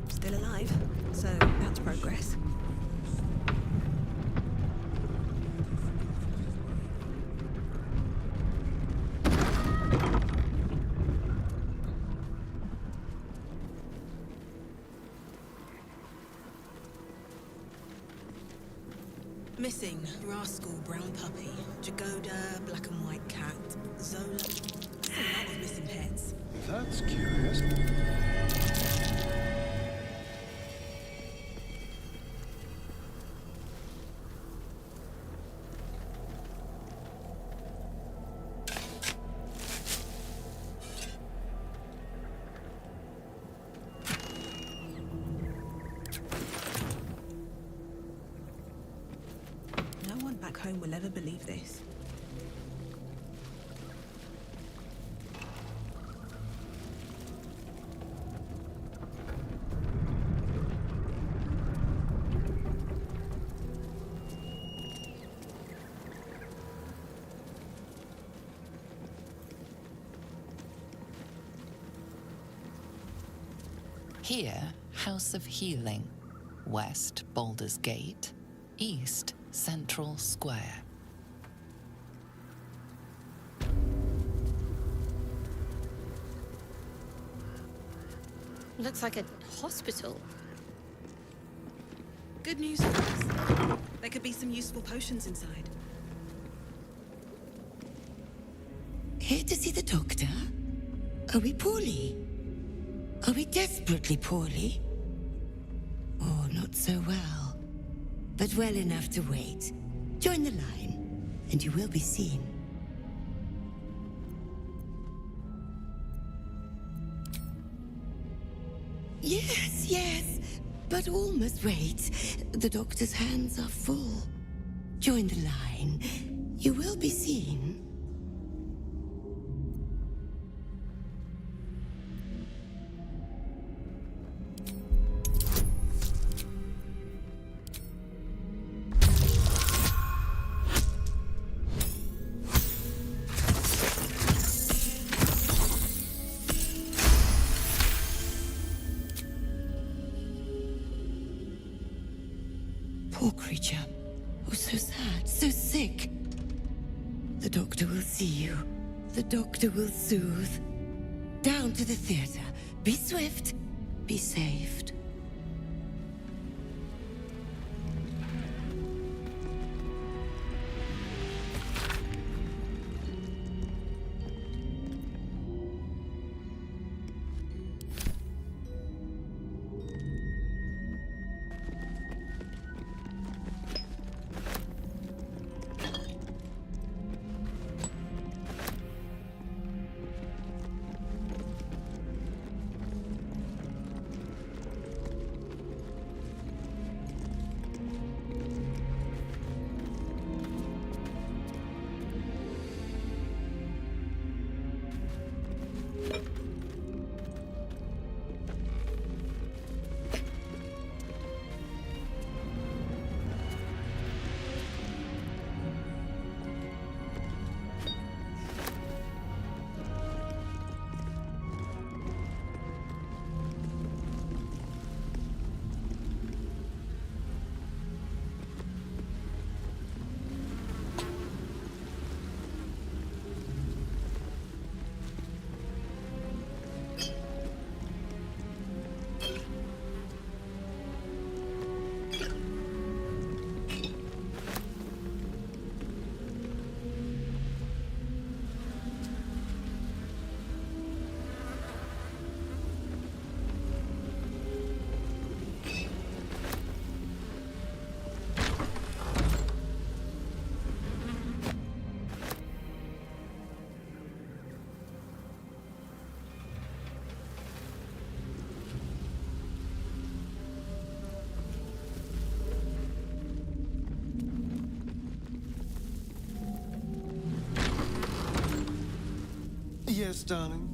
Still alive, so that's progress. Missing, rascal, brown puppy, Jagoda, black and white cat, Zola. That's a lot of missing pets. That's curious. No one back home will ever believe this. Here, House of Healing. West, Baldur's Gate. East, Central Square. Looks like a hospital. Good news for us. There could be some useful potions inside. Here to see the doctor? Are we poorly? Are we desperately poorly? Oh, not so well. But well enough to wait. Join the line, and you will be seen. Yes, yes, but all must wait. The doctor's hands are full. Join the line. You will be seen. creature. Oh, so sad, so sick. The doctor will see you. The doctor will soothe. Down to the theater. Be swift. Be saved. Yes, darling.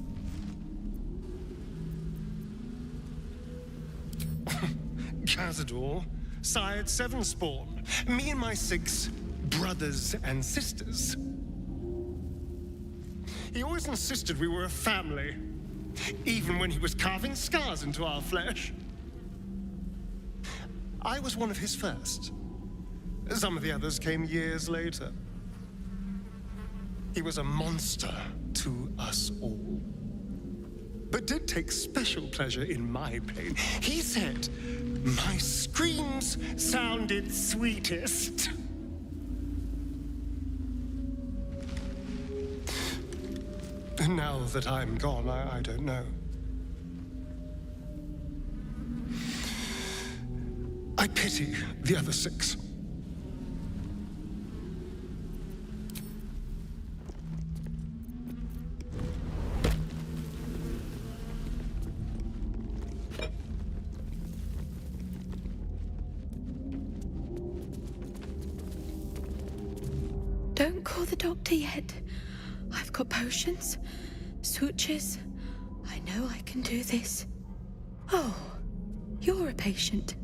Cazador, sired 7 spawn. Me and my 6 brothers and sisters. He always insisted we were a family, even when he was carving scars into our flesh. I was one of his first. Some of the others came years later. He was a monster to us all, but did take special pleasure in my pain. He said my screams sounded sweetest. Now that I'm gone, I don't know. I pity the other 6. Don't call the doctor yet. I've got potions, sutures. I know I can do this. Oh, you're a patient.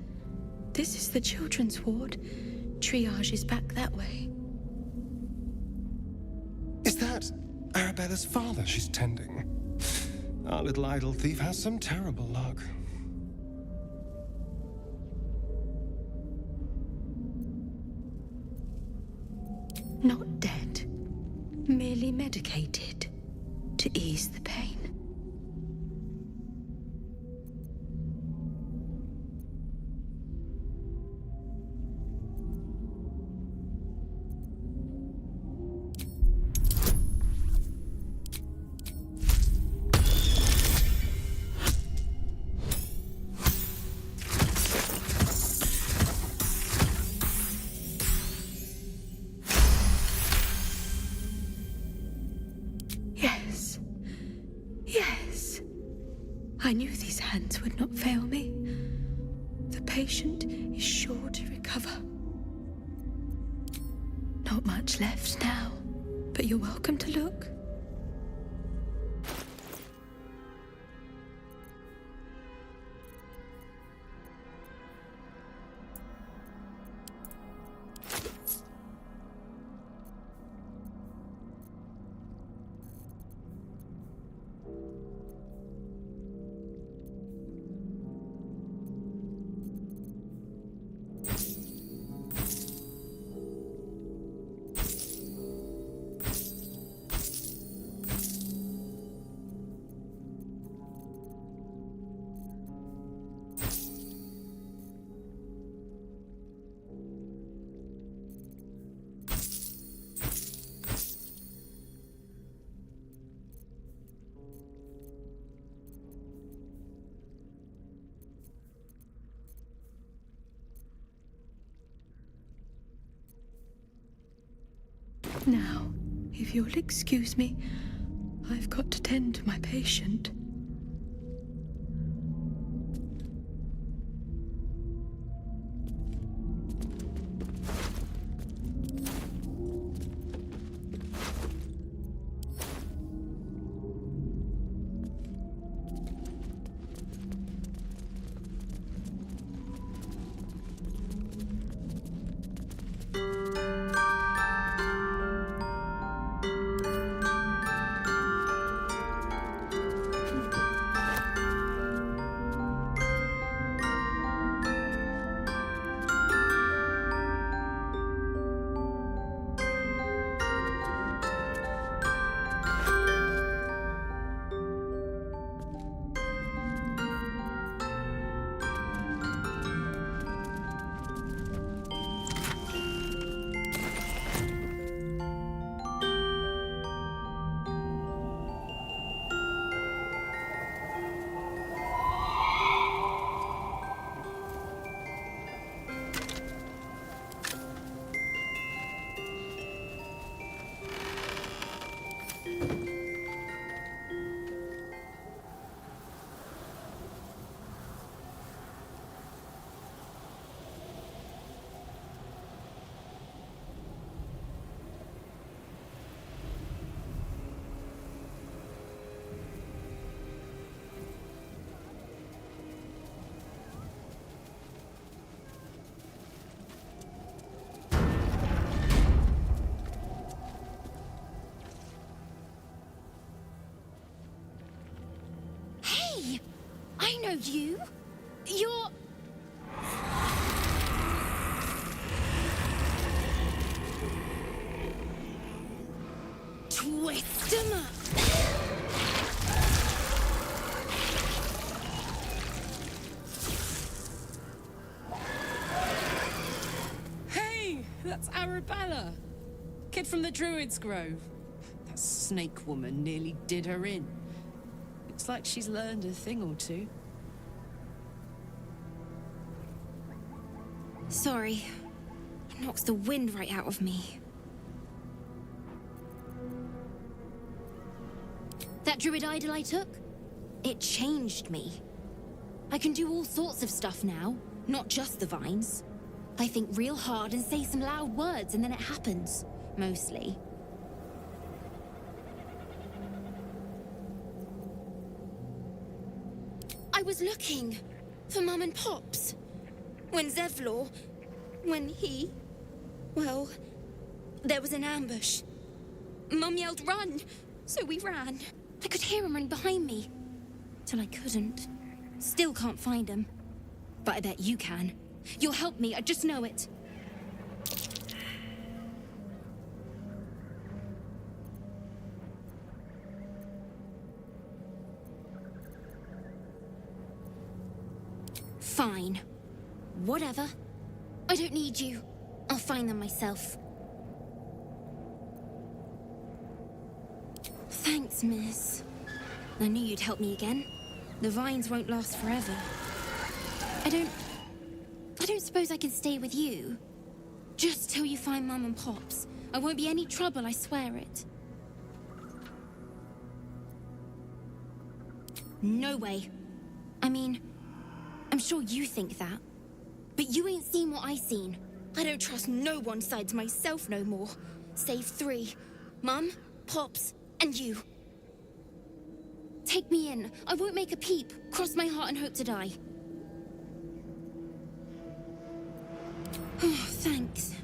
This is the children's ward. Triage is back that way. Is that Arabella's father she's tending? Our little idol thief has some terrible luck. Not dead, merely medicated to ease the pain. Yes. I knew these hands would not fail me. The patient is sure to recover. Not much left now, but you're welcome to look. Now, if you'll excuse me, I've got to tend to my patient. I know you. You're... Twist 'em up. Hey, that's Arabella. Kid from the Druid's Grove. That snake woman nearly did her in. Looks like she's learned a thing or two. Sorry. It knocks the wind right out of me. That druid idol I took? It changed me. I can do all sorts of stuff now, not just the vines. I think real hard and say some loud words and then it happens. Mostly. I was looking for Mum and Pops. When Zevlor... when he... well... there was an ambush. Mum yelled, "Run!" So we ran. I could hear him running behind me. Till I couldn't. Still can't find him. But I bet you can. You'll help me, I just know it. Fine. Whatever. I don't need you. I'll find them myself. Thanks, miss. I knew you'd help me again. The vines won't last forever. I don't suppose I can stay with you. Just till you find Mum and Pops. I won't be any trouble, I swear it. No way. I mean, I'm sure you think that. But you ain't seen what I seen. I don't trust no one sides myself no more. Save 3. Mum, Pops, and you. Take me in. I won't make a peep. Cross my heart and hope to die. Oh, thanks.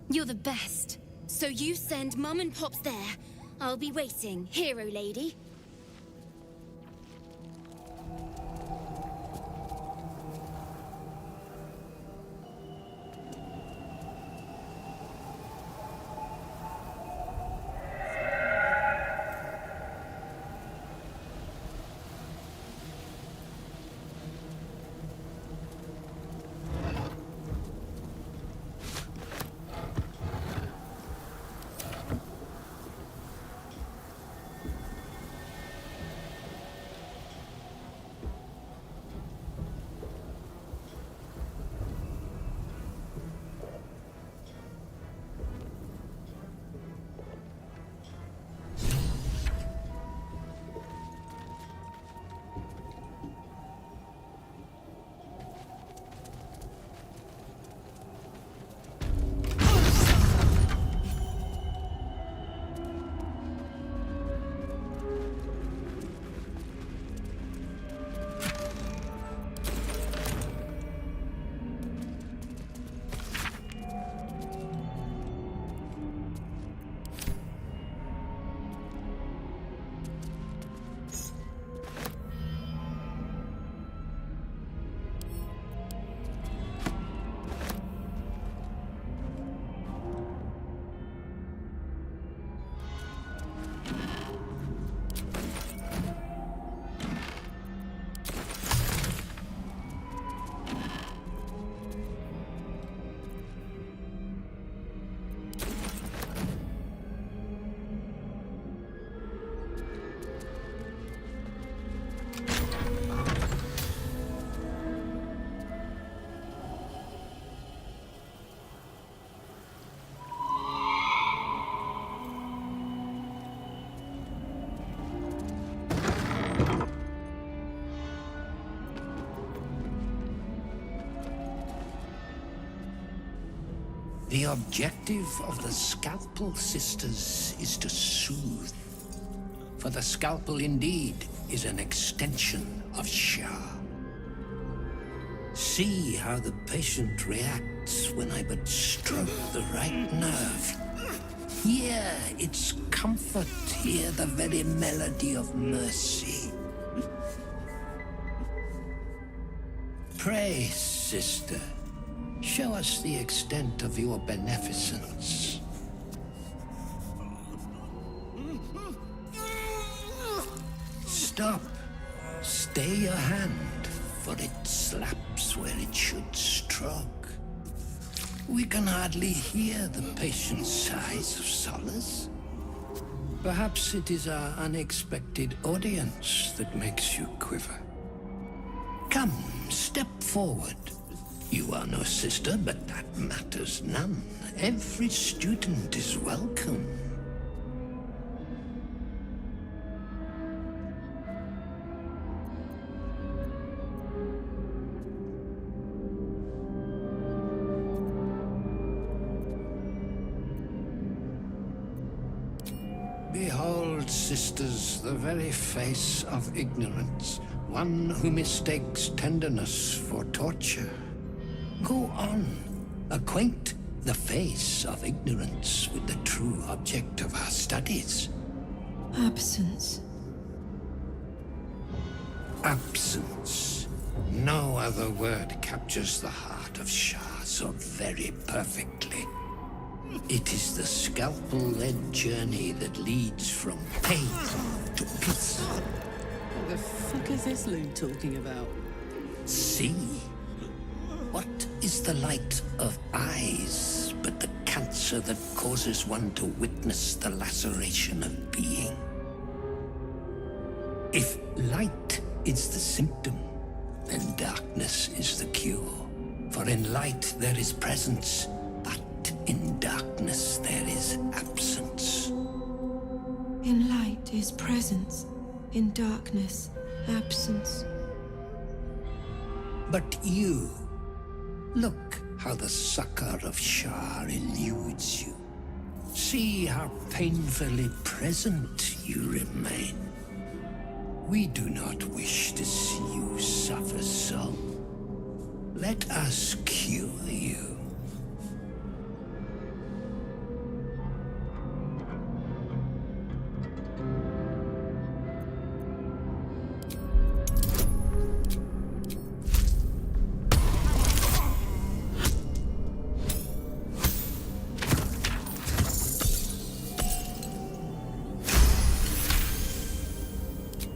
You're the best. So you send Mum and Pops there. I'll be waiting, hero lady. The objective of the Scalpel Sisters is to soothe. For the Scalpel indeed is an extension of Shah. See how the patient reacts when I but stroke the right nerve. Hear its comfort, hear the very melody of mercy. Pray, sister, show us the extent of your beneficence. Stop. Stay your hand, for it slaps where it should stroke. We can hardly hear the patient's sighs of solace. Perhaps it is our unexpected audience that makes you quiver. Come, step forward. You are no sister, but that matters none. Every student is welcome. Behold, sisters, the very face of ignorance, one who mistakes tenderness for torture. Go on, acquaint the face of ignorance with the true object of our studies. Absence. Absence. No other word captures the heart of Shah so very perfectly. It is the Scalpel-led journey that leads from pain to peace. What the fuck is this loon talking about? See? What is the light of eyes but the cancer that causes one to witness the laceration of being? If light is the symptom, then darkness is the cure. For in light there is presence, in darkness there is absence. In light is presence, in darkness, absence. But you, look how the succor of Shah eludes you. See how painfully present you remain. We do not wish to see you suffer so. Let us cure you.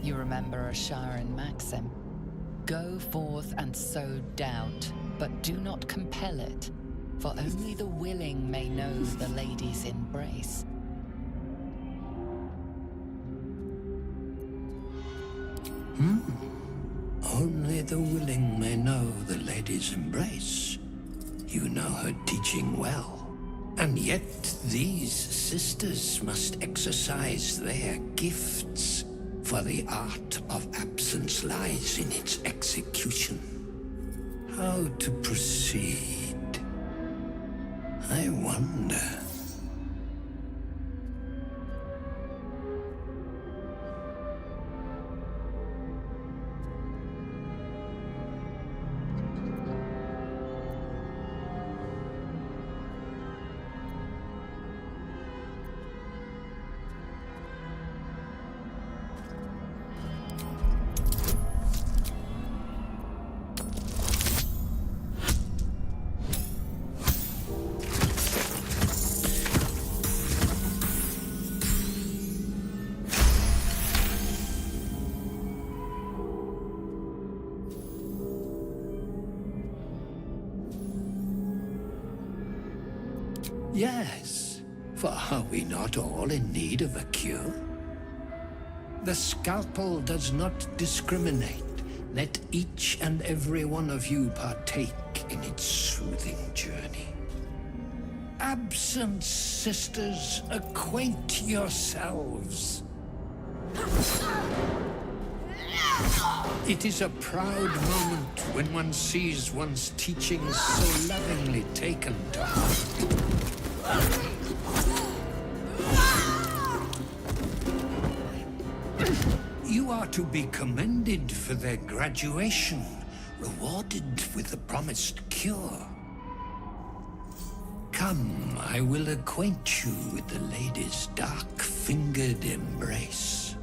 You remember a Sharon maxim. Go forth and sow doubt, but do not compel it, for only the willing may know the lady's embrace. Only the willing may know the lady's embrace. You know her teaching well. And yet these sisters must exercise their gifts, for the art of absence lies in its execution. How to proceed? I wonder. Yes, for are we not all in need of a cure? The Scalpel does not discriminate. Let each and every one of you partake in its soothing journey. Absence, sisters, acquaint yourselves. It is a proud moment when one sees one's teachings so lovingly taken to heart. You are to be commended for their graduation, rewarded with the promised cure. Come, I will acquaint you with the lady's dark-fingered embrace.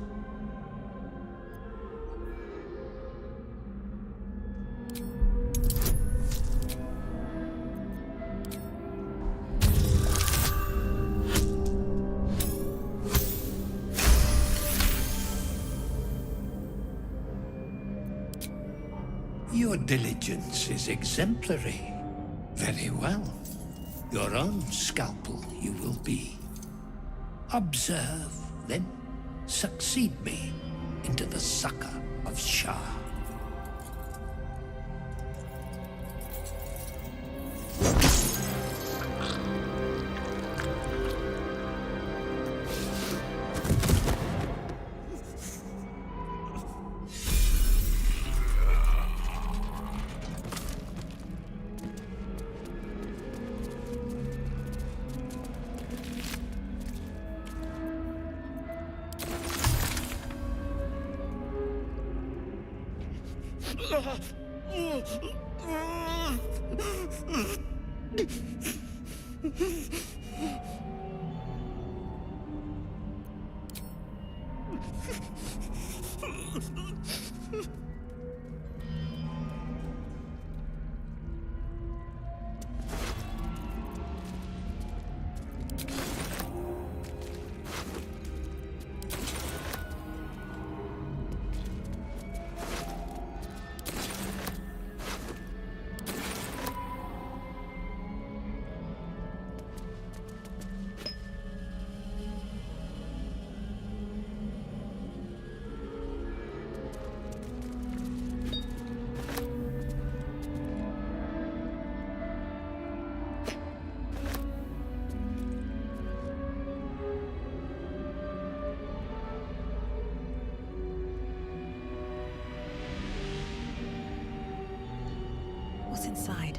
Your diligence is exemplary. Very well. Your own scalpel you will be. Observe, then succeed me into the succor of Shah. What's inside?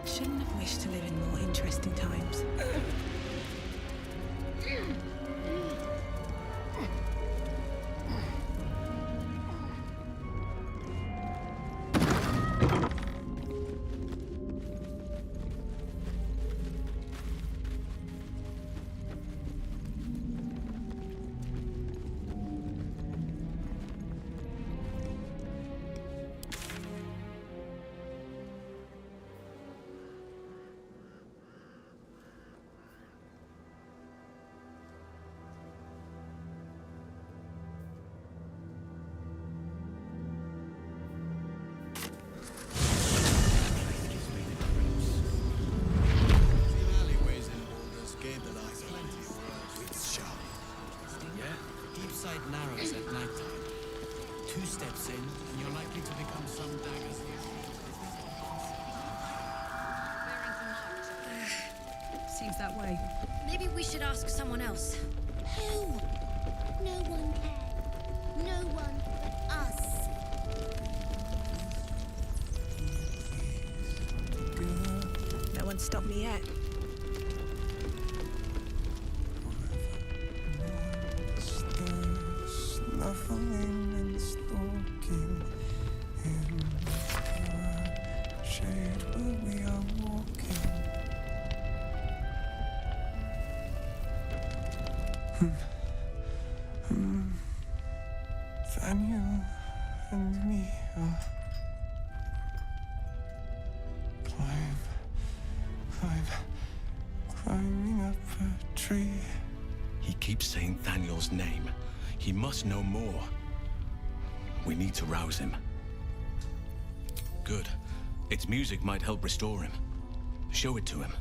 Shouldn't have wished to live in more interesting times. Narrows at nighttime. 2 steps in, and you're likely to become some daggers. Seems that way. Maybe we should ask someone else. Who? No one cares. No one but us. No one stopped me yet. Snuffling and stalking in the shade where we are walking. Thaniel and me are climb climbing up a tree. He keeps saying Thaniel's name. He must know more. We need to rouse him. Good. Its music might help restore him. Show it to him.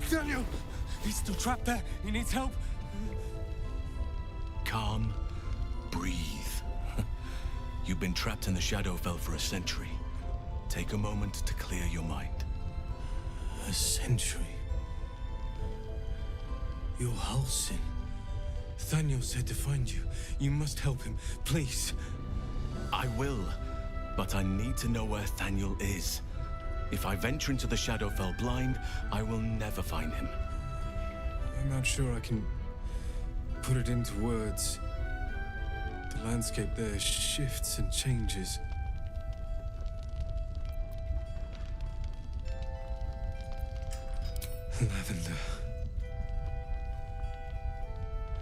Thaniel! He's still trapped there. He needs help. Calm. Breathe. You've been trapped in the Shadowfell for a century. Take a moment to clear your mind. A century? You're Halsin. Thaniel said to find you. You must help him, please. I will, but I need to know where Thaniel is. If I venture into the Shadowfell blind, I will never find him. I'm not sure I can put it into words. The landscape there shifts and changes. Lavender.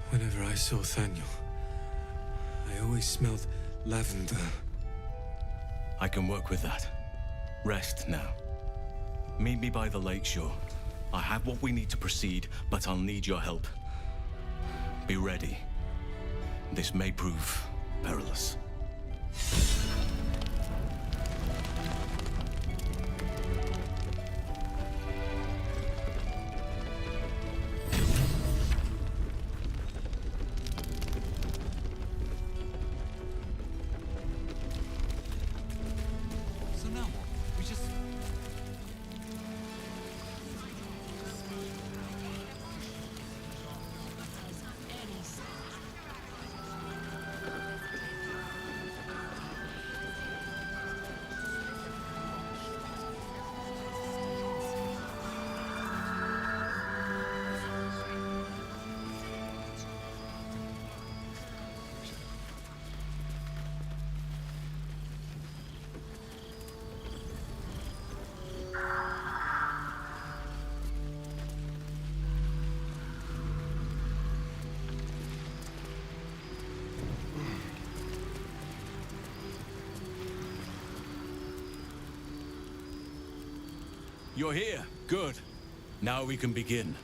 Whenever I saw Thaniel, I always smelled lavender. I can work with that. Rest now. Meet me by the lakeshore. I have what we need to proceed, but I'll need your help. Be ready. This may prove perilous. So now what? We just... You're here. Good. Now we can begin.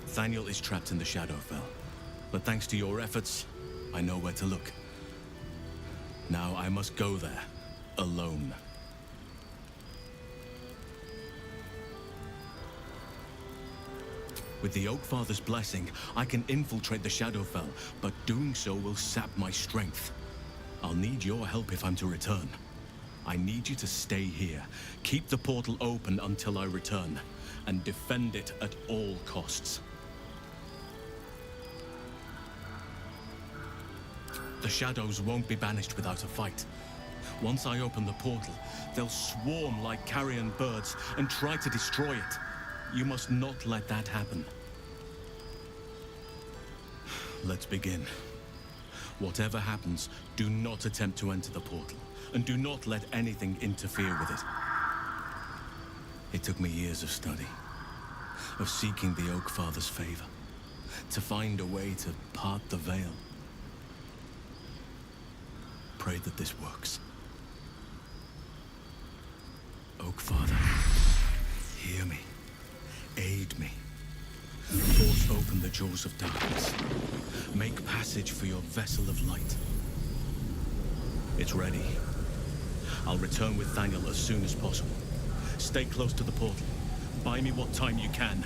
Thaniel is trapped in the Shadowfell, but thanks to your efforts, I know where to look. Now I must go there, alone. With the Oakfather's blessing, I can infiltrate the Shadowfell, but doing so will sap my strength. I'll need your help if I'm to return. I need you to stay here. Keep the portal open until I return, and defend it at all costs. The shadows won't be banished without a fight. Once I open the portal, they'll swarm like carrion birds and try to destroy it. You must not let that happen. Let's begin. Whatever happens, do not attempt to enter the portal, and do not let anything interfere with it. It took me years of study, of seeking the Oakfather's favor, to find a way to part the veil. Pray that this works. Oakfather, hear me. Aid me. Force open the jaws of darkness. Make passage for your vessel of light. It's ready. I'll return with Thaniel as soon as possible. Stay close to the portal. Buy me what time you can.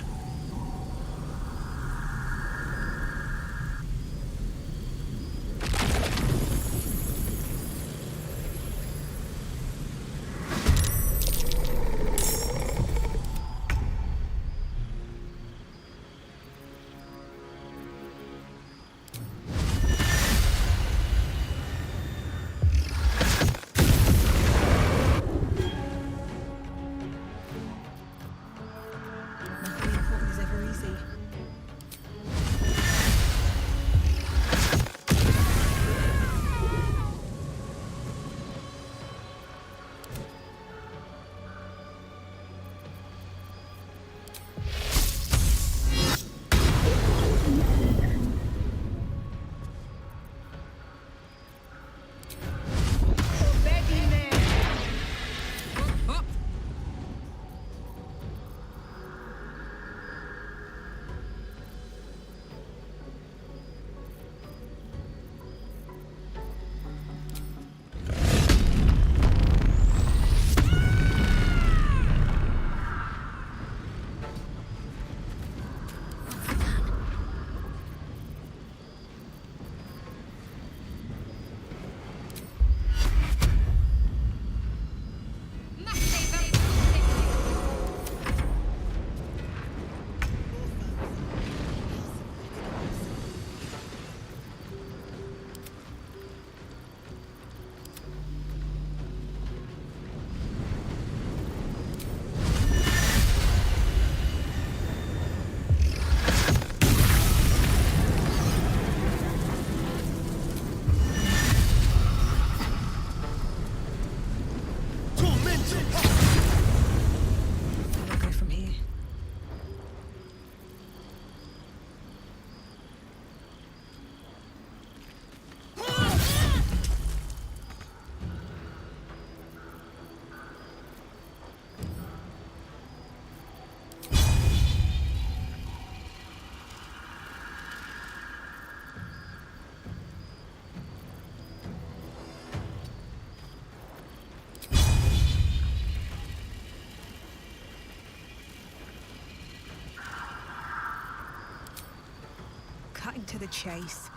cutting to the chase.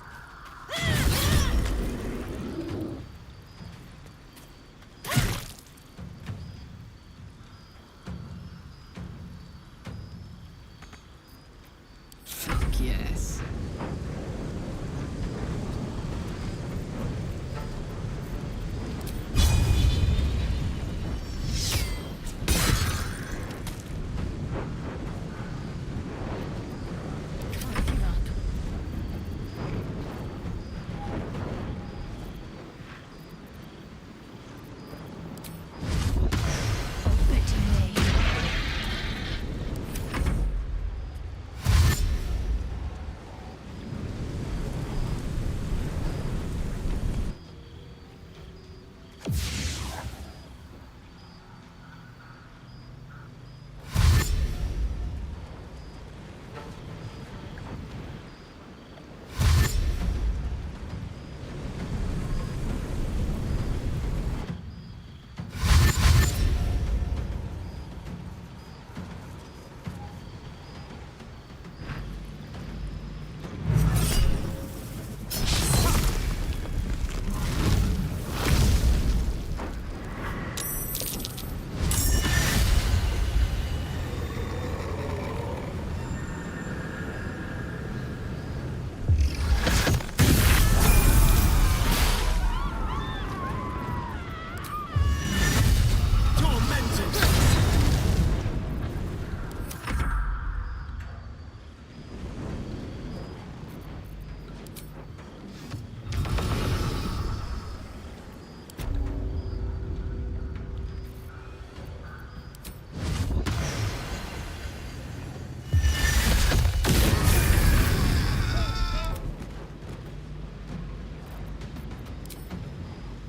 Fuck yes.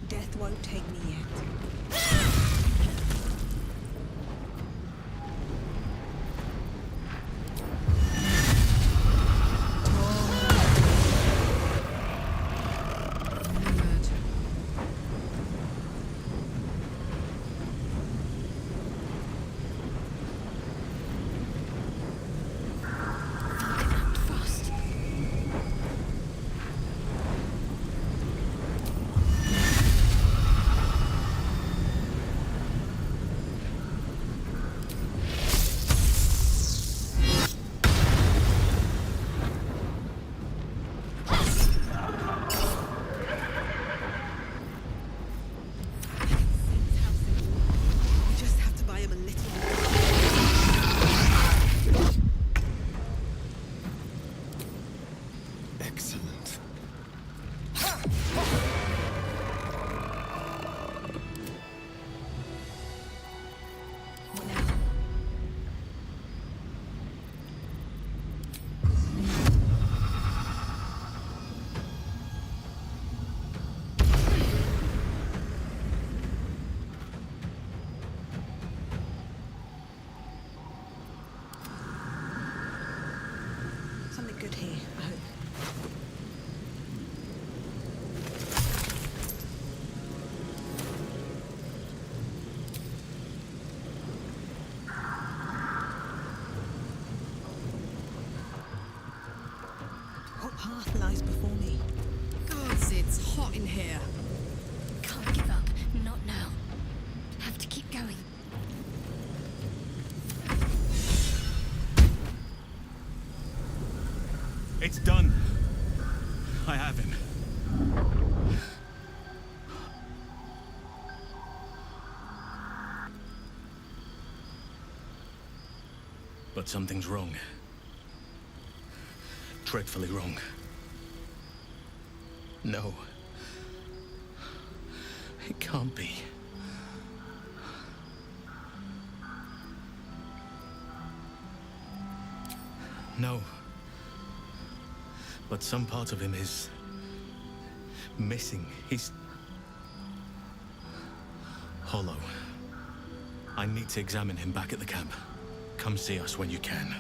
Death won't take me yet. Good here, I hope. What path lies before me? Gods, it's hot in here. Can't give up. Not now. Have to keep going. It's done. I have him. But something's wrong. Dreadfully wrong. No. It can't be. No. But some part of him is missing. He's hollow. I need to examine him back at the camp. Come see us when you can.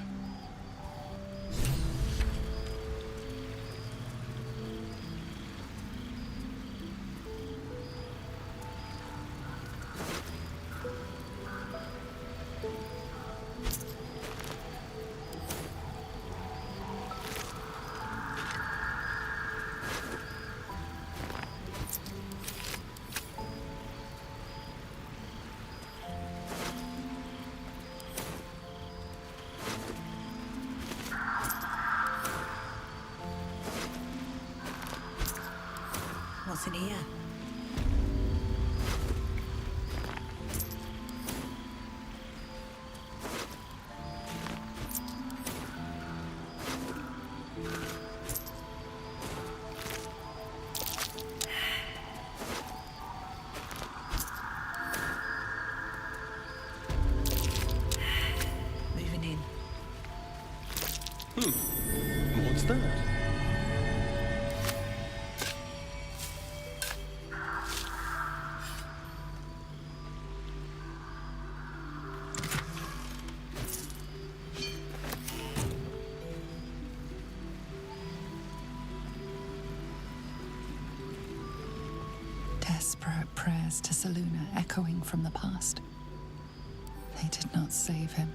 desperate prayers to Selûne echoing from the past. They did not save him.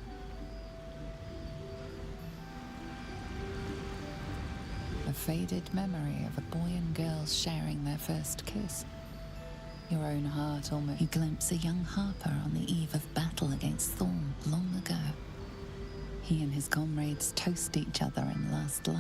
A faded memory of a boy and girl sharing their first kiss. Your own heart almost. You glimpse a young harper on the eve of battle against Thorn long ago. He and his comrades toast each other in last light.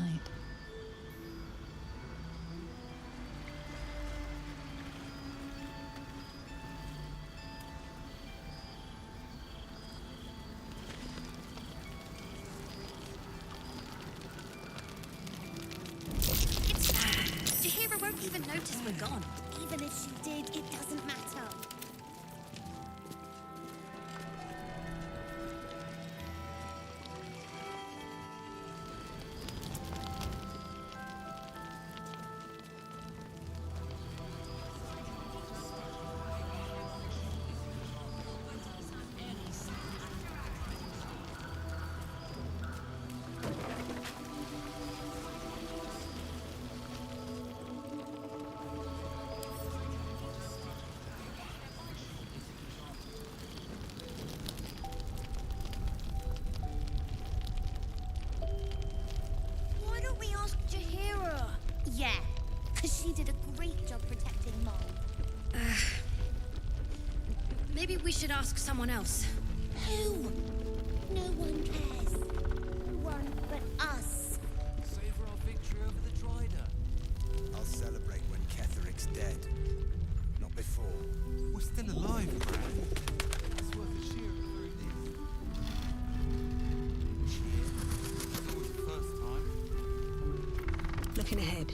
Jahira won't even notice we're gone. Even if she did, it doesn't matter. Why don't we ask Jahira? Yeah, because she did a great job protecting Mom. Maybe we should ask someone else. Who? No one cares. No one but us. Savor our victory over the Drider. I'll celebrate when Ketheric's dead. Not before. We're still alive, Brad. It's worth a cheer at the very least. Cheer? It's always the first time. Looking ahead.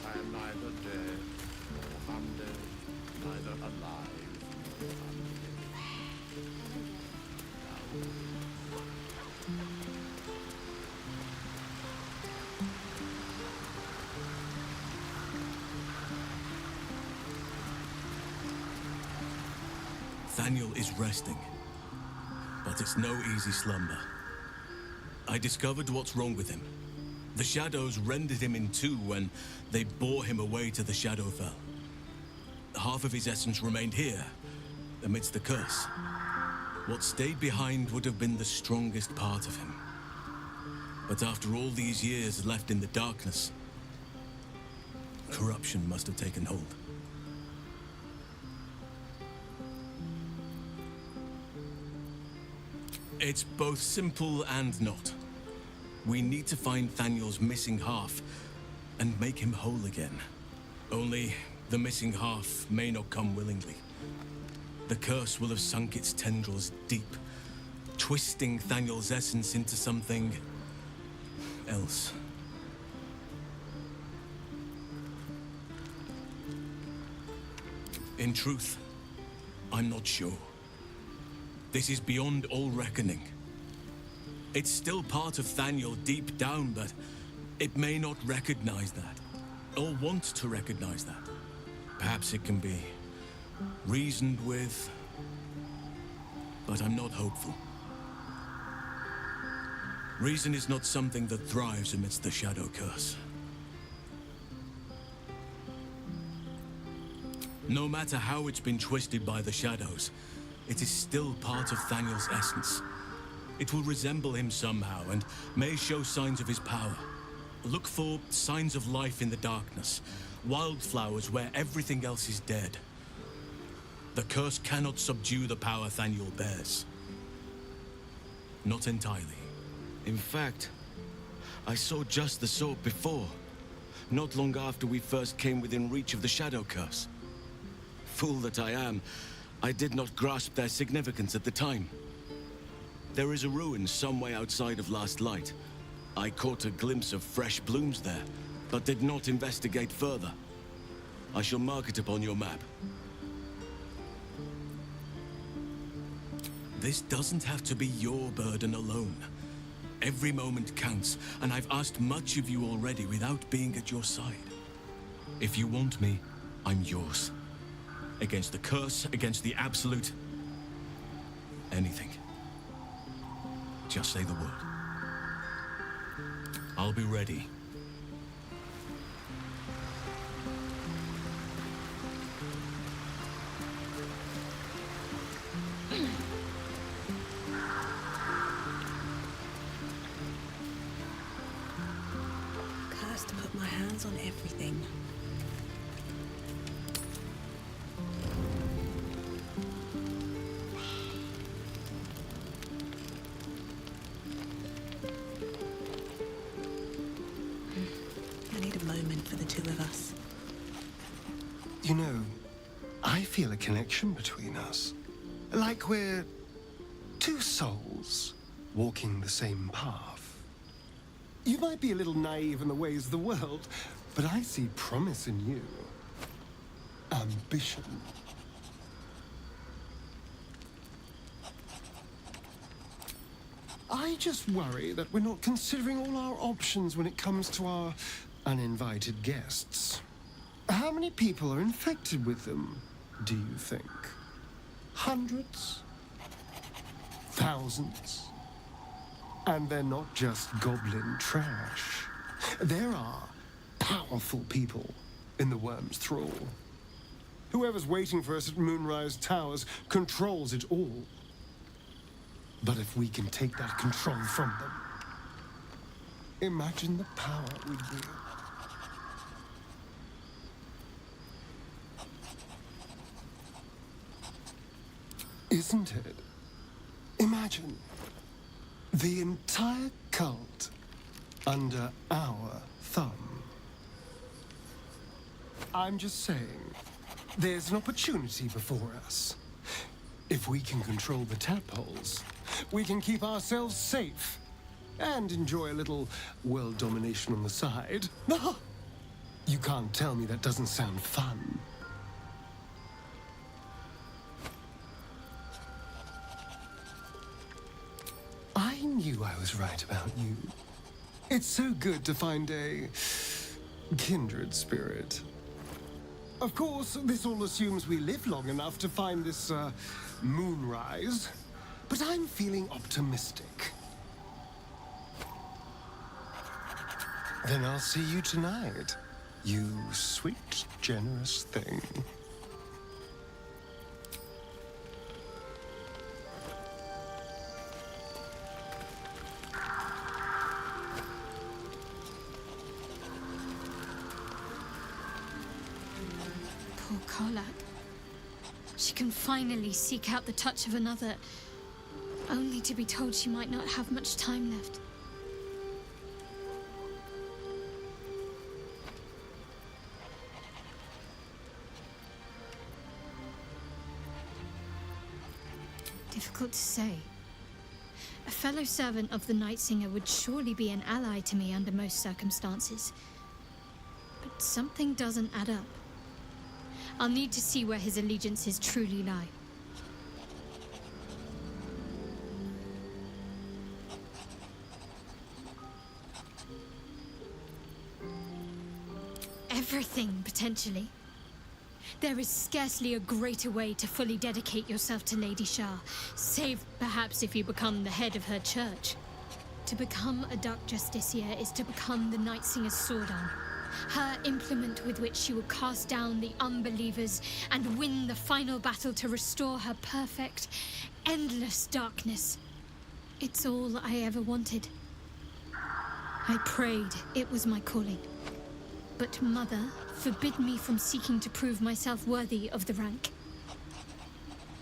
I am neither dead nor undead, neither alive nor undead. Thaniel is resting, but it's no easy slumber. I discovered what's wrong with him. The shadows rendered him in two when they bore him away to the Shadowfell. Half of his essence remained here, amidst the curse. What stayed behind would have been the strongest part of him. But after all these years left in the darkness, corruption must have taken hold. It's both simple and not. We need to find Thaniel's missing half and make him whole again. Only the missing half may not come willingly. The curse will have sunk its tendrils deep, twisting Thaniel's essence into something else. In truth, I'm not sure. This is beyond all reckoning. It's still part of Thaniel deep down, but it may not recognize that, or want to recognize that. Perhaps it can be reasoned with, but I'm not hopeful. Reason is not something that thrives amidst the shadow curse. No matter how it's been twisted by the shadows, it is still part of Thaniel's essence. It will resemble him somehow and may show signs of his power. Look for signs of life in the darkness, wildflowers where everything else is dead. The curse cannot subdue the power Thaniel bears. Not entirely. In fact, I saw just the sort before, not long after we first came within reach of the shadow curse. Fool that I am, I did not grasp their significance at the time. There is a ruin some way outside of Last Light. I caught a glimpse of fresh blooms there, but did not investigate further. I shall mark it upon your map. This doesn't have to be your burden alone. Every moment counts, and I've asked much of you already without being at your side. If you want me, I'm yours. Against the curse, against the absolute... anything. Just say the word. I'll be ready. Cursed to put my hands on everything. I need a moment for the two of us. You know, I feel a connection between us. Like we're two souls walking the same path. You might be a little naive in the ways of the world, but I see promise in you. Ambition. I just worry that we're not considering all our options when it comes to our uninvited guests. How many people are infected with them, do you think? Hundreds? Thousands? And they're not just goblin trash. There are powerful people in the Worm's thrall. Whoever's waiting for us at Moonrise Towers controls it all. But if we can take that control from them, imagine the power we'd wield. Isn't it? Imagine the entire cult under our thumb. I'm just saying, there's an opportunity before us. If we can control the tadpoles, we can keep ourselves safe and enjoy a little world domination on the side. You can't tell me that doesn't sound fun. I knew I was right about you. It's so good to find a kindred spirit. Of course, this all assumes we live long enough to find this, moonrise. But I'm feeling optimistic. Then I'll see you tonight, you sweet, generous thing. Poor Karlak. She can finally seek out the touch of another, only to be told she might not have much time left. Difficult to say. A fellow servant of the Night Singer would surely be an ally to me under most circumstances. But something doesn't add up. I'll need to see where his allegiances truly lie. Everything, potentially. There is scarcely a greater way to fully dedicate yourself to Lady Shah, save perhaps if you become the head of her church. To become a Dark Justiciar is to become the Night Singer's sword arm, her implement with which she will cast down the unbelievers and win the final battle to restore her perfect, endless darkness. It's all I ever wanted. I prayed it was my calling. But Mother forbid me from seeking to prove myself worthy of the rank.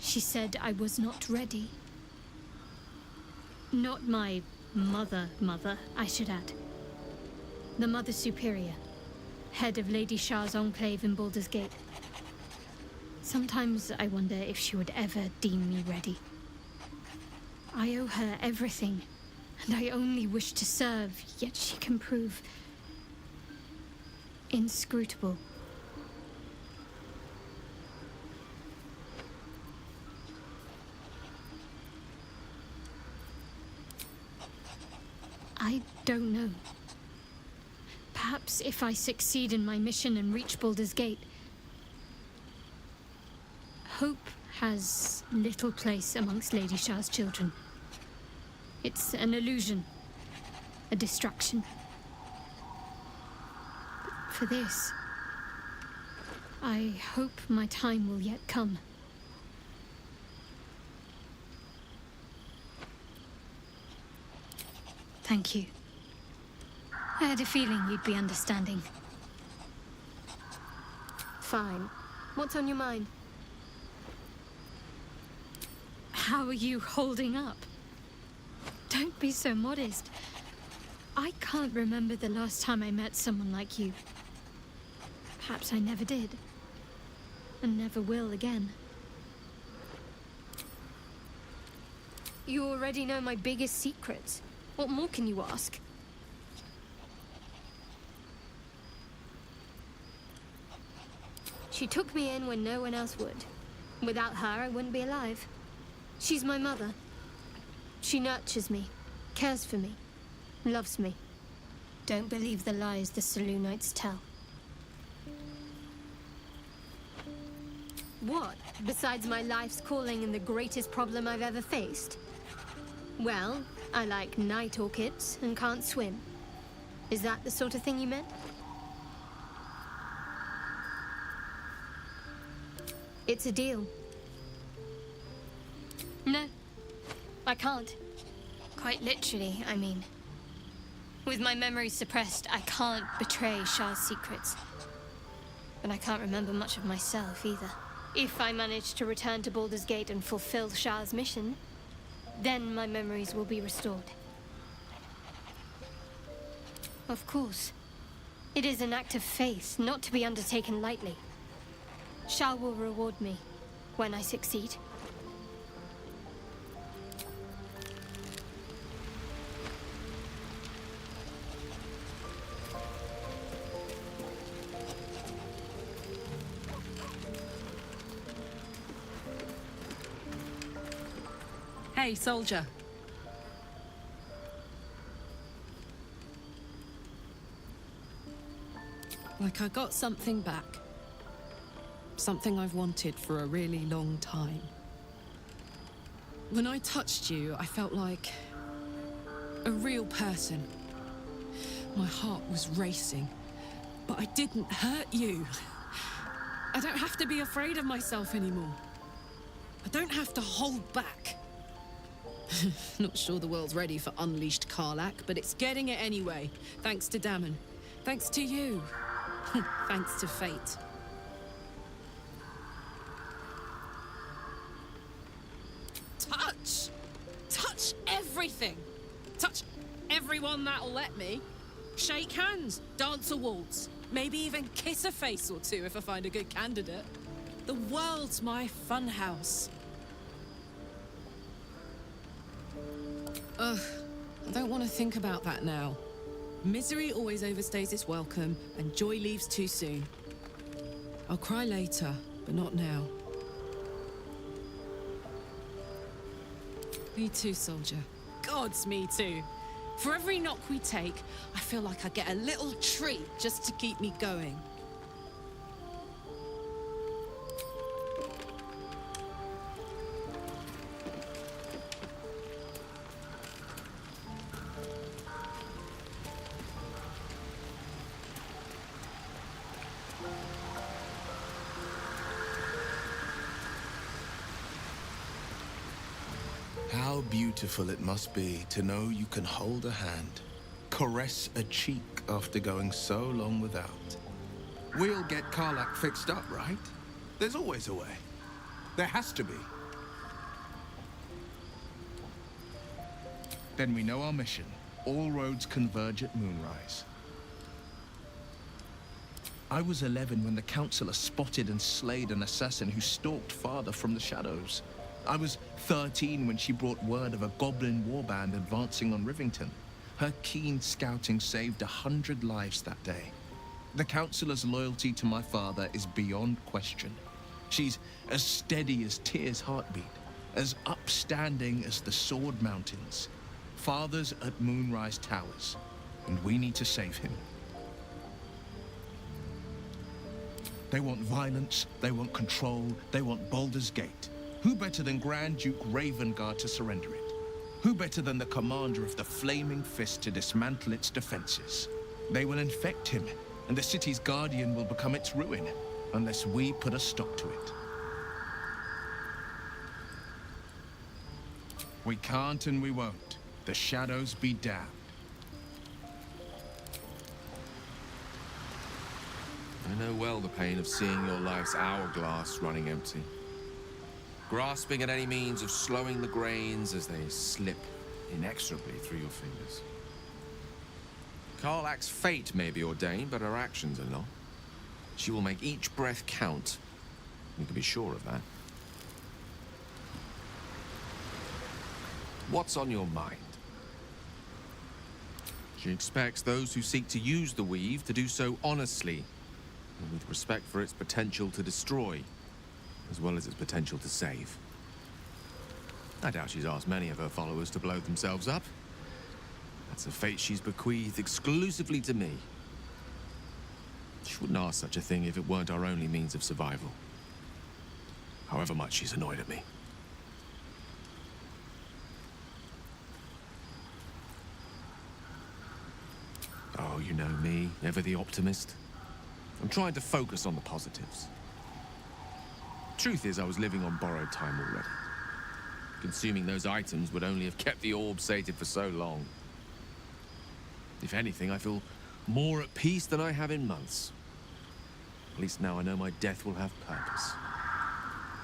She said I was not ready. Not my mother, I should add. The Mother Superior, head of Lady Shah's enclave in Baldur's Gate. Sometimes I wonder if she would ever deem me ready. I owe her everything, and I only wish to serve, yet she can prove inscrutable. I don't know. Perhaps if I succeed in my mission and reach Baldur's Gate, hope has little place amongst Lady Shah's children. It's an illusion, a distraction. But for this, I hope my time will yet come. Thank you. I had a feeling you'd be understanding. Fine. What's on your mind? How are you holding up? Don't be so modest. I can't remember the last time I met someone like you. Perhaps I never did. And never will again. You already know my biggest secrets. What more can you ask? She took me in when no one else would. Without her, I wouldn't be alive. She's my mother. She nurtures me, cares for me, loves me. Don't believe the lies the Saloonites tell. What, besides my life's calling and the greatest problem I've ever faced? Well, I like night orchids and can't swim. Is that the sort of thing you meant? It's a deal. No, I can't. Quite literally, I mean. With my memory suppressed, I can't betray Shah's secrets. But I can't remember much of myself either. If I manage to return to Baldur's Gate and fulfill Shah's mission, then my memories will be restored. Of course. It is an act of faith, not to be undertaken lightly. Shah will reward me when I succeed. Hey, soldier. Like I got something back. Something I've wanted for a really long time. When I touched you, I felt like a real person. My heart was racing, but I didn't hurt you. I don't have to be afraid of myself anymore. I don't have to hold back. Not sure the world's ready for unleashed Karlach, but it's getting it anyway. Thanks to Damon. Thanks to you. Thanks to fate. Touch! Touch everything! Touch everyone that'll let me. Shake hands, dance a waltz, maybe even kiss a face or two if I find a good candidate. The world's my funhouse. Ugh, I don't want to think about that now. Misery always overstays its welcome, and joy leaves too soon. I'll cry later, but not now. Me too, soldier. Gods, me too. For every knock we take, I feel like I get a little treat just to keep me going. How beautiful it must be to know you can hold a hand, caress a cheek after going so long without. We'll get Karlach fixed up, right? There's always a way. There has to be. Then we know our mission. All roads converge at moonrise. I was 11 when the Councillor spotted and slayed an assassin who stalked Father from the shadows. I was 13 when she brought word of a goblin warband advancing on Rivington. Her keen scouting saved 100 lives that day. The Councillor's loyalty to my father is beyond question. She's as steady as Tyr's heartbeat, as upstanding as the Sword Mountains. Father's at Moonrise Towers, and we need to save him. They want violence, they want control, they want Baldur's Gate. Who better than Grand Duke Ravengard to surrender it? Who better than the commander of the Flaming Fist to dismantle its defenses? They will infect him, and the city's guardian will become its ruin, unless we put a stop to it. We can't and we won't. The shadows be damned. I know well the pain of seeing your life's hourglass running empty. Grasping at any means of slowing the grains as they slip inexorably through your fingers. Karlach's fate may be ordained, but her actions are not. She will make each breath count. You can be sure of that. What's on your mind? She expects those who seek to use the weave to do so honestly, and with respect for its potential to destroy, as well as its potential to save. I doubt she's asked many of her followers to blow themselves up. That's a fate she's bequeathed exclusively to me. She wouldn't ask such a thing if it weren't our only means of survival. However much she's annoyed at me. Oh, you know me, ever the optimist. I'm trying to focus on the positives. Truth is, I was living on borrowed time already. Consuming those items would only have kept the orb sated for so long. If anything, I feel more at peace than I have in months. At least now I know my death will have purpose.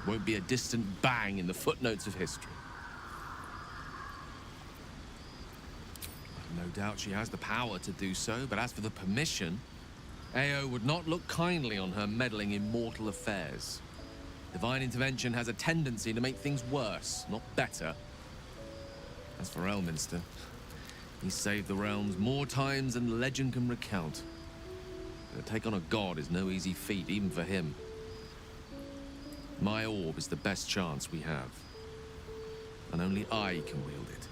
It won't be a distant bang in the footnotes of history. No doubt she has the power to do so, but as for the permission, Ao would not look kindly on her meddling in mortal affairs. Divine intervention has a tendency to make things worse, not better. As for Elminster, he saved the realms more times than legend can recount. To take on a god is no easy feat, even for him. My orb is the best chance we have, and only I can wield it.